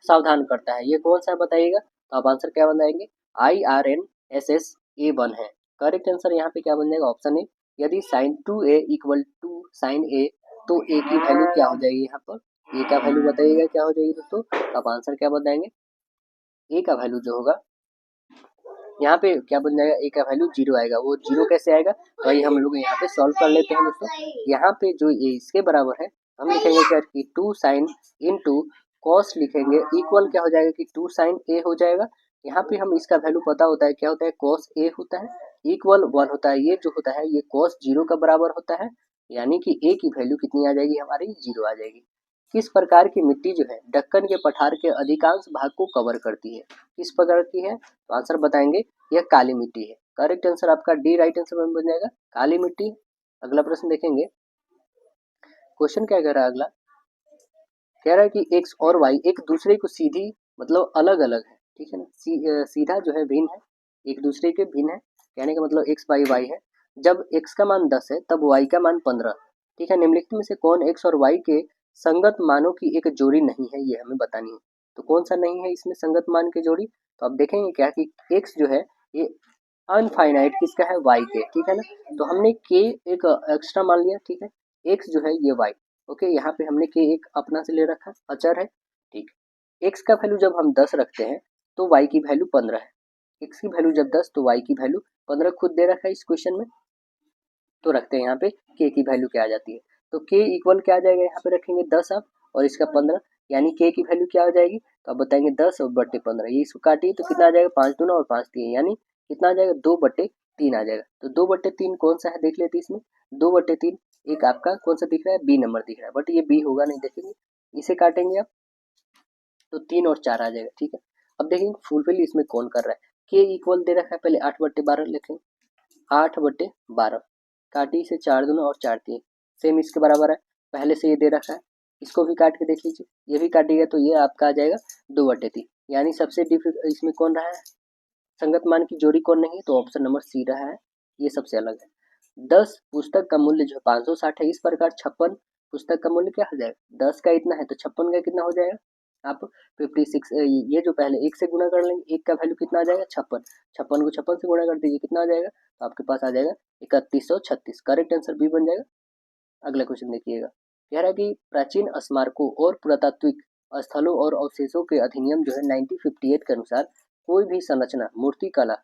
सावधान करता है। ये कौन सा है बताइएगा? तो आप आंसर क्या बनाएंगे? IRNSS-A1 है। करेक्ट आंसर यहाँ पे क्या बन जाएगा? Option A. यदि sine 2A equal to sine A तो ए की वैल्यू क्या हो जाएगी? यहाँ पर ए का वैल्यू बताइएगा क्या हो जाएगी दोस्तों? आप आंसर क्या बताएंगे? ए का वैल्यू जो होगा यहाँ पे क्या बन जाएगा? ए का वैल्यू 0 आएगा। वो 0 कैसे आएगा? तो ये हम लोग यहाँ पे सॉल्व कर लेते हैं दोस्तों। यहाँ पे जो ए इसके बराबर है हम लिखेंगे क्या कि 2 साइन इंटू कॉस लिखेंगे इक्वल क्या हो जाएगा कि 2 साइन ए हो जाएगा। यहाँ पे हम इसका वैल्यू पता होता है क्या होता है? कॉस ए होता है इक्वल 1 होता है। ये जो होता है ये कॉस 0 का बराबर होता है, यानी कि ए की वैल्यू कितनी आ जाएगी? हमारी 0 आ जाएगी। किस प्रकार की मिट्टी जो है दक्कन के पठार के अधिकांश भाग को कवर करती है? किस प्रकार की है? तो आंसर बताएंगे यह काली मिट्टी है। करेक्ट आंसर आपका डी राइट आंसर बन जाएगा, काली मिट्टी। अगला प्रश्न देखेंगे। क्वेश्चन क्या कह रहा है? अगला कह रहा है कि एक्स और वाई एक दूसरे को सीधी मतलब अलग अलग है, ठीक है ना। सीधा जो है भिन्न है, एक दूसरे के भिन्न है, कहने का मतलब एक्स बाई वाई है। जब एक्स का मान 10 है तब वाई का मान 15, ठीक है। निम्नलिखित में से कौन एक्स और वाई के संगत मानों की एक जोड़ी नहीं है? ये हमें बतानी है। तो कौन सा नहीं है इसमें संगत मान की जोड़ी? तो आप देखेंगे क्या कि एक्स जो है ये अनफाइनाइट किसका है? वाई के, ठीक है ना। तो हमने के एक एक्स्ट्रा मान लिया, ठीक है। एक्स जो है ये वाई, ओके। यहाँ पे हमने के एक अपना से ले रखा, अचर है, ठीक। एक्स का वैल्यू जब हम 10 रखते हैं तो वाई की वैल्यू 15 है। एक्स की वैल्यू जब 10 तो वाई की वैल्यू 15 खुद दे रखा है इस क्वेश्चन में। तो रखते हैं यहाँ पे के की वैल्यू क्या आ जाती है? तो के इक्वल क्या आ जाएगा? यहाँ पे रखेंगे 10 आप और इसका 15, यानी के की वैल्यू क्या आ जाएगी? तो आप बताएंगे 10 और बट्टे 15, ये इसको काटिए तो कितना आ जाएगा? 5 दूना और 5 3, यानी कितना आ जाएगा? 2/3 आ जाएगा। तो 2/3 कौन सा है देख लेते इसमें। 2/3 एक आपका कौन सा दिख रहा है? बी नंबर दिख रहा है, बट ये बी होगा नहीं, देखेंगे इसे काटेंगे आप तो 3 और 4 आ जाएगा, ठीक है। अब देखेंगे फुलफिल इसमें कौन कर रहा है। के इक्वल दे रखा है, पहले 8/12 लिखेंगे, 8/12 काटी से 4 दूना और 4 3 सेम इसके बराबर है, पहले से ये दे रखा है। इसको भी काट के देख लीजिए, ये भी काटिएगा तो ये आपका आ जाएगा 2/3, यानी सबसे डिफिकल्ट इसमें कौन रहा है? संगत मान की जोड़ी कौन नहीं है? तो ऑप्शन नंबर सी रहा है, ये सबसे अलग है। 10 पुस्तक का मूल्य जो 560 है, इस प्रकार 56 पुस्तक का मूल्य क्या हो जाएगा? 10 का इतना है तो 56 का कितना हो जाएगा? आप 56 ये जो पहले एक से गुणा कर लेंगे, एक का वैल्यू कितना आ जाएगा? 56, 56 को 56 से गुणा कर दीजिए, कितना आ जाएगा? तो आपके पास आ जाएगा 3136। करेक्ट आंसर बी बन जाएगा। अगला क्वेश्चन देखिएगा। कह रहा है कि प्राचीन स्मारकों और पुरातात्विक स्थलों और अवशेषों के अधिनियम जो है 1958 के अनुसार कोई भी संरचना, मूर्तिकला,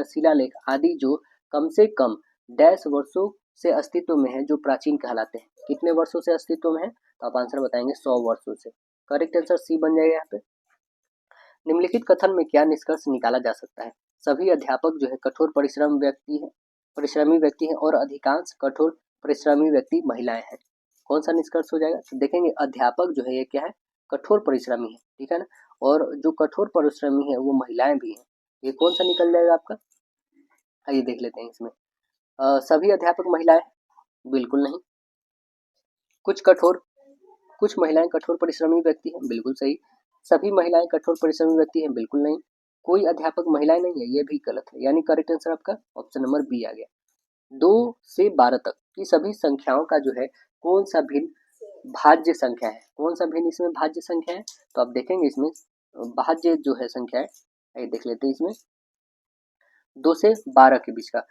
शिलालेख आदि जो कम से कम डैश वर्षों से अस्तित्व में है जो प्राचीन कहलाते हैं। कितने वर्षों से अस्तित्व में है? तो आप आंसर बताएंगे 100 वर्षों से। करेक्ट आंसर सी बन जाएगा यहाँ पे। निम्नलिखित कथन में क्या निष्कर्ष निकाला जा सकता है? सभी अध्यापक जो है कठोर परिश्रमी व्यक्ति हैं और अधिकांश कठोर परिश्रमी व्यक्ति महिलाएं हैं। कौन सा निष्कर्ष हो जाएगा? तो देखेंगे अध्यापक जो है ये क्या है? कठोर परिश्रमी है, ठीक है ना। और जो कठोर परिश्रमी है वो महिलाएं भी हैं। ये कौन सा निकल जाएगा आपका? आइए देख लेते हैं इसमें। सभी अध्यापक महिलाएं? बिल्कुल नहीं। कुछ महिलाएं कठोर परिश्रमी व्यक्ति हैं, बिल्कुल सही। सभी महिलाएं कठोर परिश्रमी व्यक्ति हैं, बिल्कुल नहीं। कोई अध्यापक महिलाएं नहीं है, ये भी गलत है, यानी करेक्ट आंसर आपका ऑप्शन नंबर बी आ गया। 2 से 12 तक की सभी संख्याओं का जो है कौन सा भिन्न भाज्य संख्या है? कौन सा भिन्न इसमें भाज्य संख्या है? तो आप देखेंगे इसमें भाज्य जो है संख्या है, आइए देख लेते हैं इसमें। 2 से 12 के बीच का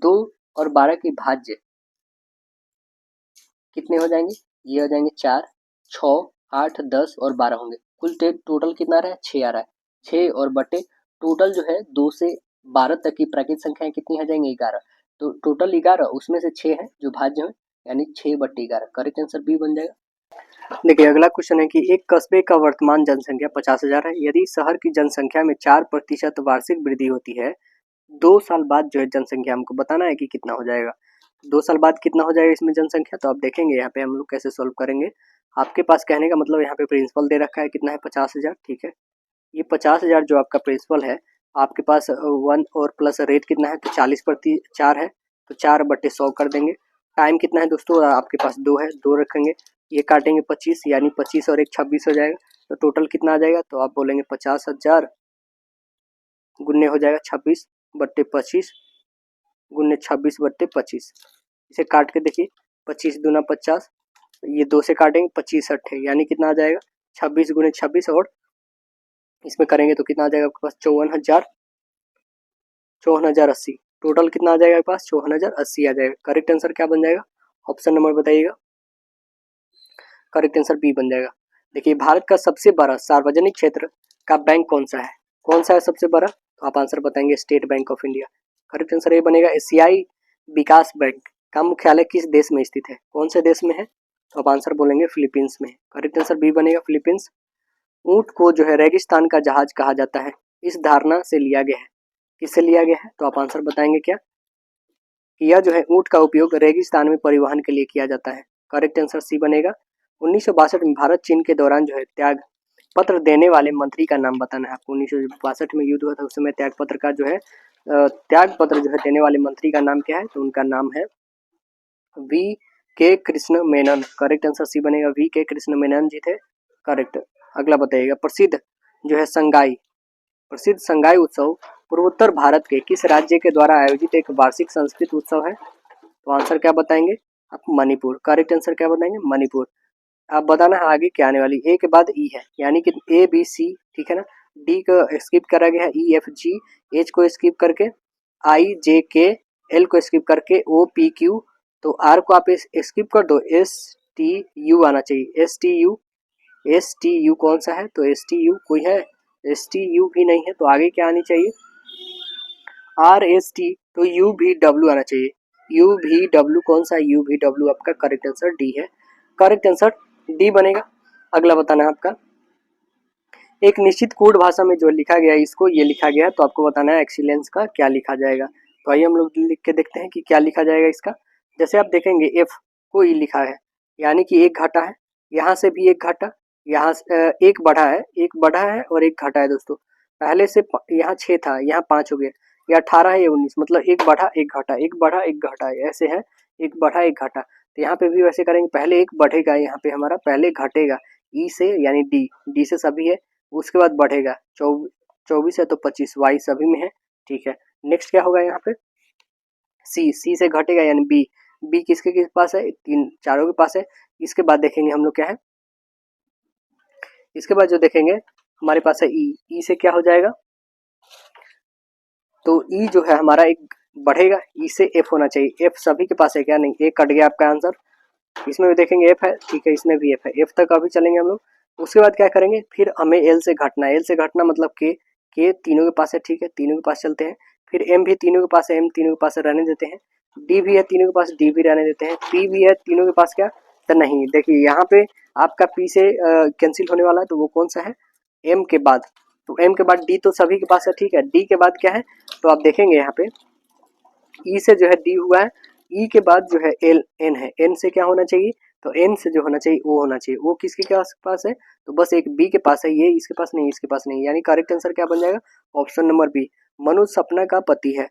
2 और 12 की भाज्य कितने हो जाएंगे? ये हो जाएंगे 4, 6, 8, 10 और 12 होंगे। कुल टोटल कितना आ रहा है? 6 आ रहा है। 6 और बटे टोटल जो है 2 से 12 तक की प्राकृत संख्याएं कितनी आ जाएंगी? 11। तो टोटल 11, उसमें से 6 है जो भाज्य है, यानी 6/11। करेक्ट आंसर बी बन जाएगा। देखिए अगला क्वेश्चन है कि एक कस्बे का वर्तमान जनसंख्या 50,000 है। यदि शहर की जनसंख्या में 4% वार्षिक वृद्धि होती है, 2 साल बाद जो है जनसंख्या हमको बताना है कि कितना हो जाएगा। 2 साल बाद कितना हो जाएगा इसमें जनसंख्या? तो आप देखेंगे यहाँ पे हम लोग कैसे सॉल्व करेंगे। आपके पास कहने का मतलब यहाँ पे प्रिंसिपल दे रखा है कितना है? 50,000, ठीक है। ये 50,000 जो आपका प्रिंसिपल है, आपके पास 1 और प्लस रेट कितना है? तो 40/4 है, तो 4/100 कर देंगे। टाइम कितना है दोस्तों? आपके पास 2 है, 2 रखेंगे, ये काटेंगे 25, यानी 25 और 1 26 हो जाएगा। तो टोटल कितना आ जाएगा? तो आप बोलेंगे 50,000 गुन्ने हो जाएगा 26/25 गुन्ने 26/25। इसे काट के देखिए, 25 दूना 50, ये 2 से काटेंगे 25 अट्ठे यानी कितना आ जाएगा 26 गुने 26 और इसमें करेंगे तो कितना आ जाएगा आपके पास 54,080। टोटल कितना आ जाएगा आपके पास 54,080 आ जाएगा। करेक्ट आंसर क्या बन जाएगा? ऑप्शन नंबर बताइएगा। करेक्ट आंसर बी बन जाएगा। देखिए भारत का सबसे बड़ा सार्वजनिक क्षेत्र का बैंक कौन सा है? कौन सा है सबसे बड़ा? तो आप आंसर बताएंगे state bank of India. Correct answer ये बनेगा। एशियाई विकास बैंक का मुख्यालय किस देश में स्थित है? कौन से देश में है? तो आप आंसर बोलेंगे फिलीपींस में। करेक्ट आंसर बी बनेगा फिलीपींस। ऊंट को जो है रेगिस्तान का जहाज कहा जाता है, इस धारणा से लिया गया है। किससे लिया गया है? तो आप आंसर बताएंगे क्या? यह जो है ऊंट का उपयोग रेगिस्तान में परिवहन के लिए किया जाता है। करेक्ट आंसर सी बनेगा। 1962 में भारत चीन के दौरान जो है त्याग पत्र देने वाले मंत्री का नाम बताना है आपको। 1962 में युद्ध हुआ था, उस समय त्याग पत्र का जो है त्याग पत्र जो है देने वाले मंत्री का नाम क्या है? तो उनका नाम है V K Krishna Menon. Correct answer C बनेगा। वी के कृष्ण मेनन जी थे। करेक्ट। अगला बताइएगा। प्रसिद्ध जो है प्रसिद्ध संगाई उत्सव पूर्वोत्तर भारत के किस राज्य के द्वारा आयोजित एक वार्षिक संस्कृत उत्सव है? तो आंसर क्या बताएंगे आप? मणिपुर। करेक्ट आंसर क्या बताएंगे? मणिपुर। आप बताना है आगे क्या आने वाली। ए के बाद ई है यानी कि ए बी सी, ठीक है ना। डी को स्किप करा गया है, ई एफ जी। एच को स्किप करके आई जे के, एल को स्किप करके ओ पी क्यू, तो आर को आप स्किप कर दो, एस टी यू आना चाहिए। S T U. S T U कौन सा है? तो एस टी यू कोई है? एस टी यू भी नहीं है, तो आगे क्या आनी चाहिए? आर एस टी, तो यू भी डब्ल्यू आना चाहिए। यू भी डब्ल्यू कौन सा? यू भी डब्ल्यू आपका करेक्ट आंसर डी है। करेक्ट आंसर डी बनेगा। अगला बताना है आपका। एक निश्चित कोड भाषा में जो लिखा गया है, इसको ये लिखा गया है, तो आपको बताना है एक्सीलेंस का क्या लिखा जाएगा। तो आइए हम लोग लिख के देखते हैं कि क्या लिखा जाएगा इसका। जैसे आप देखेंगे एफ को ई लिखा है यानी कि एक घटा है, यहाँ से भी एक घटा, यहाँ एक बढ़ा है, एक बढ़ा है और एक घटा है दोस्तों। पहले से यहाँ 6 था, यहाँ 5 हो गया, या 18 है, या 19, मतलब एक बढ़ा एक घटा, एक बढ़ा एक घटा, ऐसे है, एक बढ़ा एक घटा। तो यहाँ पे भी वैसे करेंगे, पहले एक बढ़ेगा, यहाँ पे हमारा पहले घटेगा ई से यानी डी, डी से सभी है, उसके बाद बढ़ेगा 24 है तो 25, वाई सभी में है, ठीक है। नेक्स्ट क्या होगा यहाँ पे? सी, सी से घटेगा यानी बी, बी किसके किस पास है? तीन चारों के पास है। इसके बाद देखेंगे हम लोग क्या है, इसके बाद जो देखेंगे हमारे पास है ई, ई से क्या हो जाएगा? तो ई जो है हमारा एक बढ़ेगा, ई से एफ होना चाहिए। एफ सभी के पास है क्या? नहीं, एक कट गया आपका आंसर। इसमें भी देखेंगे एफ है, ठीक है, इसमें भी एफ है, एफ तक अभी चलेंगे हम लोग। उसके बाद क्या करेंगे? फिर हमें एल से घटना, एल से घटना मतलब के तीनों के पास है, ठीक है, तीनों के पास चलते हैं। फिर एम भी तीनों के पास है, एम तीनों के पास रहने देते हैं। डी भी है तीनों के पास, डी भी रहने देते हैं। पी भी है तीनों के पास क्या? तो नहीं, देखिए यहाँ पे आपका पी से कैंसिल होने वाला है, तो वो कौन सा है? एम के बाद। तो एम के बाद डी तो सभी के पास है, ठीक है। डी के बाद क्या है? तो आप देखेंगे यहाँ पे ई से जो है डी हुआ है, ई के बाद जो है एल एन है, एन से क्या होना चाहिए? तो एन से जो होना चाहिए ओ होना चाहिए। ओ किसके पास है? तो बस एक बी के पास है, ये इसके पास नहीं, इसके पास नहीं, यानी करेक्ट आंसर क्या बन जाएगा? Option number B. मनोज सपना का पति है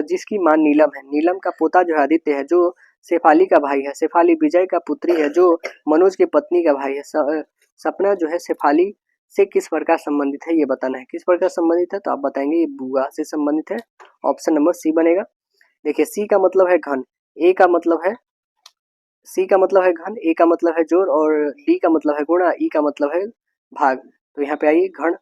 जिसकी मां नीलम है। नीलम का पोता जो है आदित्य है, जो शेफाली का भाई है। शेफाली विजय का पुत्री है, जो मनोज की पत्नी का भाई है। सपना जो है शेफाली से किस प्रकार संबंधित है, ये बताना है। किस प्रकार संबंधित है? तो आप बताएंगे ये बुआ से संबंधित है। ऑप्शन नंबर सी बनेगा। देखिए सी का मतलब है घन, ए का मतलब है, सी का मतलब है घन, ए का मतलब है जोड़, और डी का मतलब है गुणा, ई का मतलब है भाग। तो यहाँ पे आइए, घन,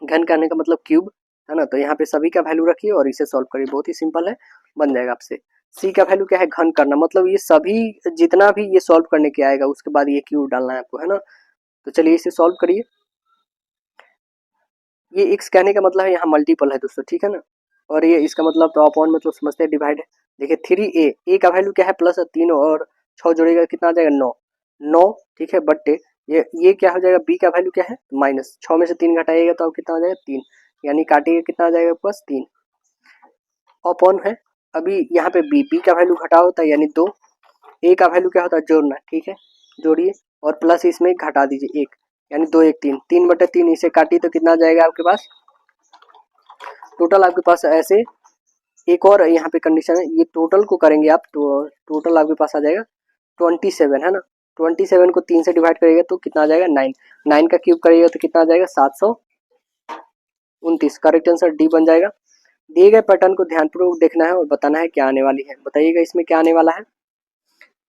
घन करने का मतलब क्यूब है ना। तो यहाँ पे सभी का वैल्यू रखिए और इसे सॉल्व करिए, बहुत ही सिंपल है, बन जाएगा आपसे। सी का वैल्यू क्या है? घन करना, मतलब ये सभी जितना भी ये सॉल्व करने के आएगा उसके बाद ये क्यूब डालना है आपको, है ना। तो चलिए इसे सॉल्व करिए। ये एक्स कहने का मतलब है यहाँ मल्टीपल है दोस्तों, ठीक है ना। और ये इसका मतलब तो अपॉन मतलब समझते हैं डिवाइड है। देखिए 3a, ए का वैल्यू क्या है? प्लस 3 और 6 जोड़ेगा कितना आ जाएगा? 9, 9, ठीक है, बट्टे ये क्या हो जाएगा? बी का वैल्यू क्या है? माइनस 6 में से 3 घटाइएगा तो अब कितना आ जाएगा? 3, यानी काटिएगा कितना आ जाएगा आपके पास? 3 अपॉन है। अभी यहाँ पे बी का वैल्यू घटा होता है यानी 2, ए का वैल्यू क्या होता है? जोड़ना, ठीक है, जोड़िए और प्लस इसमें घटा दीजिए 1, यानी 2 1 3, 3/3 इसे काटिए तो कितना आ जाएगा आपके पास? टोटल आपके पास ऐसे एक और यहाँ पे कंडीशन है, ये टोटल को करेंगे आप तो टोटल आपके पास आ जाएगा 27, है ना। 27 को 3 से डिवाइड करिएगा तो कितना आ जाएगा? 9, 9 का क्यूब करिएगा तो कितना आ जाएगा? 729। करेक्ट आंसर डी बन जाएगा। दिए गए पैटर्न को ध्यानपूर्वक देखना है और बताना है क्या आने वाली है। बताइएगा इसमें क्या आने वाला है।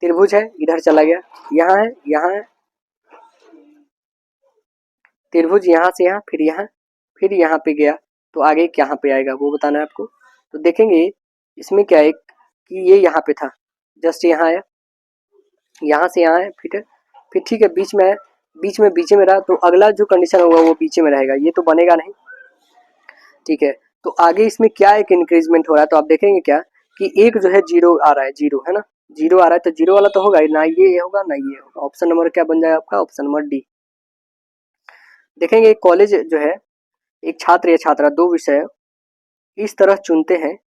त्रिभुज है, इधर चला गया, यहाँ है, यहाँ है, त्रिभुज यहाँ से यहाँ, फिर यहाँ पे गया, तो आगे कहाँ पे आएगा वो बताना है आपको। तो देखेंगे इसमें क्या है कि ये यहाँ पे था, जस्ट यहाँ आया, यहाँ से यहाँ है, फिर ठीक है, बीच में रहा, तो अगला जो कंडीशन होगा वो बीच में रहेगा, ये तो बनेगा नहीं, ठीक है। तो आगे इसमें क्या एक इंक्रीजमेंट हो रहा है, तो आप देखेंगे क्या कि एक जो है जीरो आ रहा है, जीरो है ना, जीरो आ रहा है, तो जीरो वाला तो होगा ही ना, ये होगा ना ये होगा। ऑप्शन नंबर क्या बन जाएगा आपका, ऑप्शन नंबर डी। देखेंगे कॉलेज जो है, एक छात्र या छात्रा दो विषय इस तरह चुनते हैं,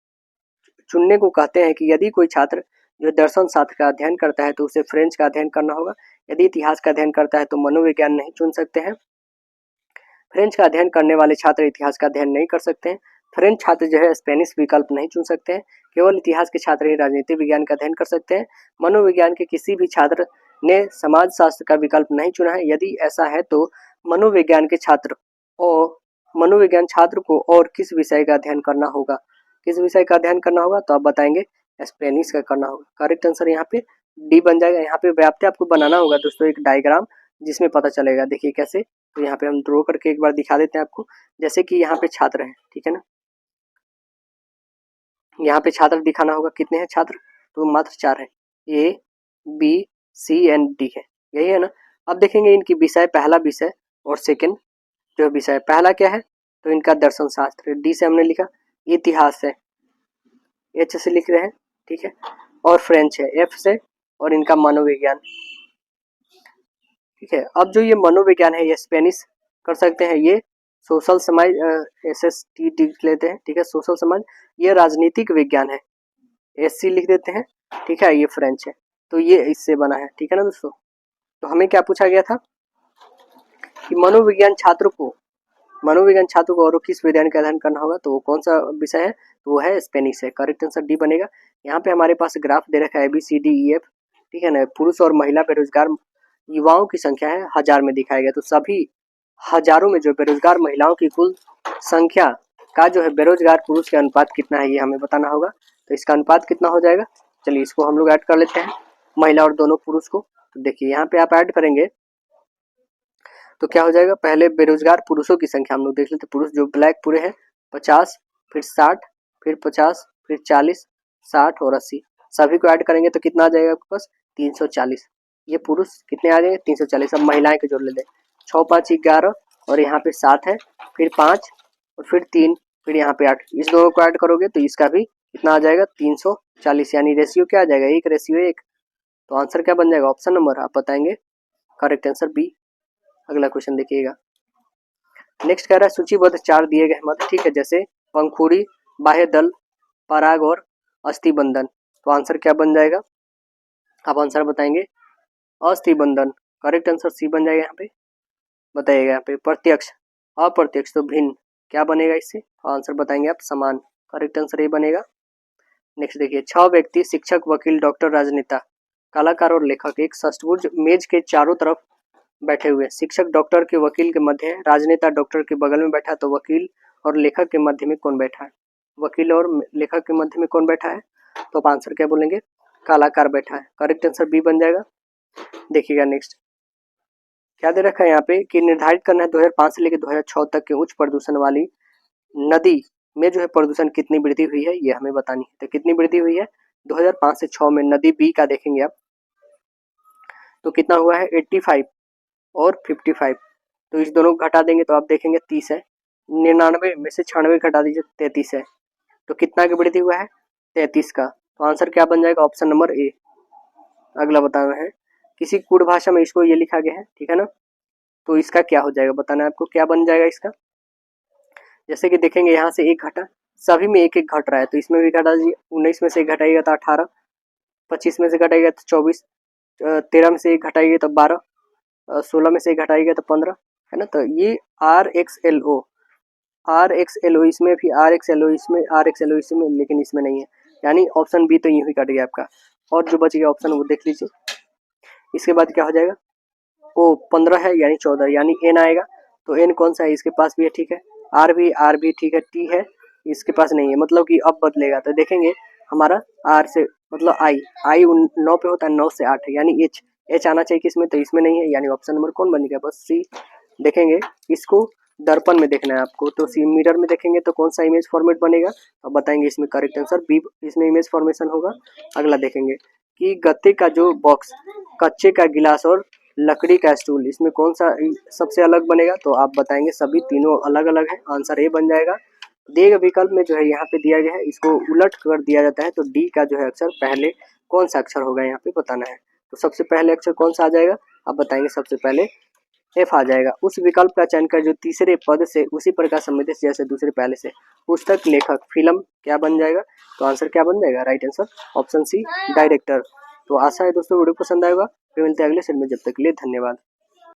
चुनने को कहते हैं कि यदि कोई छात्र जो दर्शन शास्त्र का अध्ययन करता है तो उसे फ्रेंच का अध्ययन करना होगा, यदि इतिहास का अध्ययन करता है तो मनोविज्ञान नहीं चुन सकते हैं, फ्रेंच का अध्ययन करने वाले छात्र इतिहास का अध्ययन नहीं कर सकते हैं, फ्रेंच छात्र जो है स्पेनिश विकल्प नहीं चुन सकते हैं, केवल इतिहास के छात्र ही राजनीति विज्ञान का अध्ययन कर सकते हैं, मनोविज्ञान के किसी भी छात्र ने समाज शास्त्र का विकल्प नहीं चुना है, यदि ऐसा है तो मनोविज्ञान छात्र को और किस विषय का अध्ययन करना होगा, किस विषय का अध्ययन करना होगा, तो आप बताएंगे स्पेनिश का करना होगा। करेक्ट आंसर यहाँ पे डी बन जाएगा। यहाँ पे व्याप्ति आपको बनाना होगा दोस्तों, एक डायग्राम जिसमें पता चलेगा, देखिए कैसे, तो यहाँ पे हम ड्रॉ करके एक बार दिखा देते हैं आपको। जैसे कि यहाँ पे छात्र है, ठीक है ना, यहाँ पे छात्र दिखाना होगा, कितने हैं छात्र, तो मात्र 4 है, A B C and D है, यही है ना। अब देखेंगे इनकी विषय, पहला विषय और सेकंड जो विषय, पहला क्या है तो इनका दर्शन शास्त्र, डी से हमने लिखा, इतिहास है, एच से लिख रहे हैं, ठीक है, और फ्रेंच है एफ से, और इनका मनोविज्ञान, ठीक है। अब जो ये मनोविज्ञान है ये स्पेनिश कर सकते हैं, ये सोशल समाज SST लिख लेते हैं, ठीक है, सोशल समाज, ये राजनीतिक विज्ञान है, SC लिख देते हैं, ठीक है, ये फ्रेंच है, तो ये इससे बना है, ठीक है ना दोस्तों। तो हमें क्या पूछा गया था कि मनोविज्ञान छात्र को और किस विज्ञान का अध्ययन करना होगा, तो वो कौन सा विषय है, तो वो है स्पेनिश है। करेक्ट आंसर डी बनेगा। यहाँ पे हमारे पास ग्राफ दे रखा है ABCDEF, ठीक है ना, पुरुष और महिला बेरोजगार युवाओं की संख्या है 1000 में दिखाया गया, तो सभी हजारों में जो बेरोजगार महिलाओं की कुल संख्या का जो है बेरोजगार पुरुष के अनुपात कितना है, ये हमें बताना होगा। तो इसका अनुपात कितना हो जाएगा, चलिए इसको हम लोग ऐड कर लेते हैं, महिला और दोनों पुरुष को। तो देखिए यहाँ पे आप ऐड करेंगे तो क्या हो जाएगा, पहले बेरोजगार पुरुषों की संख्या हम लोग देख लेते, पुरुष जो ब्लैक पूरे हैं 50, फिर 60, फिर 50, फिर 40, 60 और 80, सभी को ऐड करेंगे तो कितना आ जाएगा आपके पास 340। ये पुरुष कितने आ जाएंगे 340। अब महिलाएं को जोड़ लेते हैं, 6 5 11 और यहाँ पे 7 है, फिर 5 और फिर 3, फिर यहाँ पे 8, इस दोनों को ऐड करोगे तो इसका भी कितना आ जाएगा 340, यानी रेशियो क्या आ जाएगा 1:1। तो आंसर क्या बन जाएगा, ऑप्शन नंबर आप बताएंगे, करेक्ट आंसर बी। अगला क्वेश्चन देखिएगा, नेक्स्ट कह रहा है सूचीबद्ध 4 दिए गए मत, ठीक है, जैसे पंखुड़ी, बाह्य दल, पराग और अस्थिबंधन, तो आंसर क्या बन जाएगा, आप आंसर बताएंगे अस्थिबंधन। करेक्ट आंसर सी बन जाएगा। यहाँ पे बताइएगा, यहाँ पे प्रत्यक्ष, अप्रत्यक्ष तो भिन्न, क्या बनेगा इससे, आंसर बताएंगे आप समान। करेक्ट आंसर ये बनेगा। नेक्स्ट देखिए, 6 व्यक्ति शिक्षक, वकील, डॉक्टर, राजनेता, कलाकार और लेखक एक षष्ठभुज मेज के चारों तरफ बैठे हुए, शिक्षक डॉक्टर के वकील के मध्य है, राजनेता डॉक्टर के बगल में बैठा, तो वकील और लेखक के मध्य में कौन बैठा है, वकील और लेखक के मध्य में कौन बैठा है, तो आप आंसर क्या बोलेंगे, कलाकार बैठा है। करेक्ट आंसर बी बन जाएगा। देखिएगा नेक्स्ट क्या दे रखा है यहाँ पे कि निर्धारित करना है 2005 से लेकर 2006 तक के उच्च प्रदूषण वाली नदी में जो है प्रदूषण कितनी वृद्धि हुई है, ये हमें बतानी है। तो कितनी वृद्धि हुई है 2005 से 6 में, नदी बी का देखेंगे आप तो कितना हुआ है 85 और 55, तो इस दोनों को घटा देंगे तो आप देखेंगे 30 है, 99 में से 96 घटा दीजिए 33 है, तो कितना की वृद्धि हुआ है 33 का। तो आंसर क्या बन जाएगा, ऑप्शन नंबर ए। अगला बताना है, किसी कूट भाषा में इसको ये लिखा गया है, ठीक है ना, तो इसका क्या हो जाएगा बताना है आपको, क्या बन जाएगा इसका। जैसे कि देखेंगे यहाँ से एक घटा, सभी में एक एक घट रहा है, तो इसमें भी घटा दीजिए, 19 में से एक घटाइएगा तो 18, 25 में से घटाइएगा तो 24, 13 में से एक घटाइएगा तो 12, 16 में से एक घटाइएगा तो 15, है ना। तो ये RxLO इसमें भी RxLO इसमें, RxLO इसमें, लेकिन इसमें नहीं है, यानी ऑप्शन बी तो यूं ही कट गया आपका, और जो बच गया ऑप्शन वो देख लीजिए। इसके बाद क्या हो जाएगा, ओ 15 है यानी 14, यानी N आएगा, तो N कौन सा है, इसके पास भी है, ठीक है, R भी ठीक है, T है, इसके पास नहीं है, मतलब कि अब बदलेगा। तो देखेंगे हमारा आर से मतलब आई, आई 9 पे होता है, 9 से 8 है, यानी एच, एच आना चाहिए किसमें, तो इसमें नहीं है, यानी ऑप्शन नंबर कौन बन गया, बस सी। देखेंगे इसको दर्पण में देखना है आपको, तो सी मिरर में देखेंगे तो कौन सा इमेज फॉर्मेट बनेगा, अब बताएंगे इसमें करेक्ट आंसर बी, इसमें इमेज फॉर्मेशन होगा। अगला देखेंगे कि गत्ते का जो बॉक्स, कच्चे का गिलास और लकड़ी का स्टूल, इसमें कौन सा सबसे अलग बनेगा, तो आप बताएंगे सभी तीनों अलग अलग है, आंसर ए बन जाएगा। दिए गए विकल्प में जो है यहाँ पे दिया गया है, इसको उलट कर दिया जाता है, तो डी का जो है अक्षर पहले कौन सा अक्षर होगा यहाँ पे बताना है, तो सबसे पहले अक्षर कौन सा आ जाएगा, आप बताएंगे सबसे पहले एफ आ जाएगा। उस विकल्प का चयन कर जो तीसरे पद से उसी प्रकार संबंधित जैसे दूसरे पहले से, पुस्तक, लेखक, फिल्म क्या बन जाएगा, तो आंसर क्या बन जाएगा, right answer option C director. तो आशा है दोस्तों वीडियो पसंद आएगा, फिर मिलते हैं अगले सेशन में, जब तक के लिए धन्यवाद।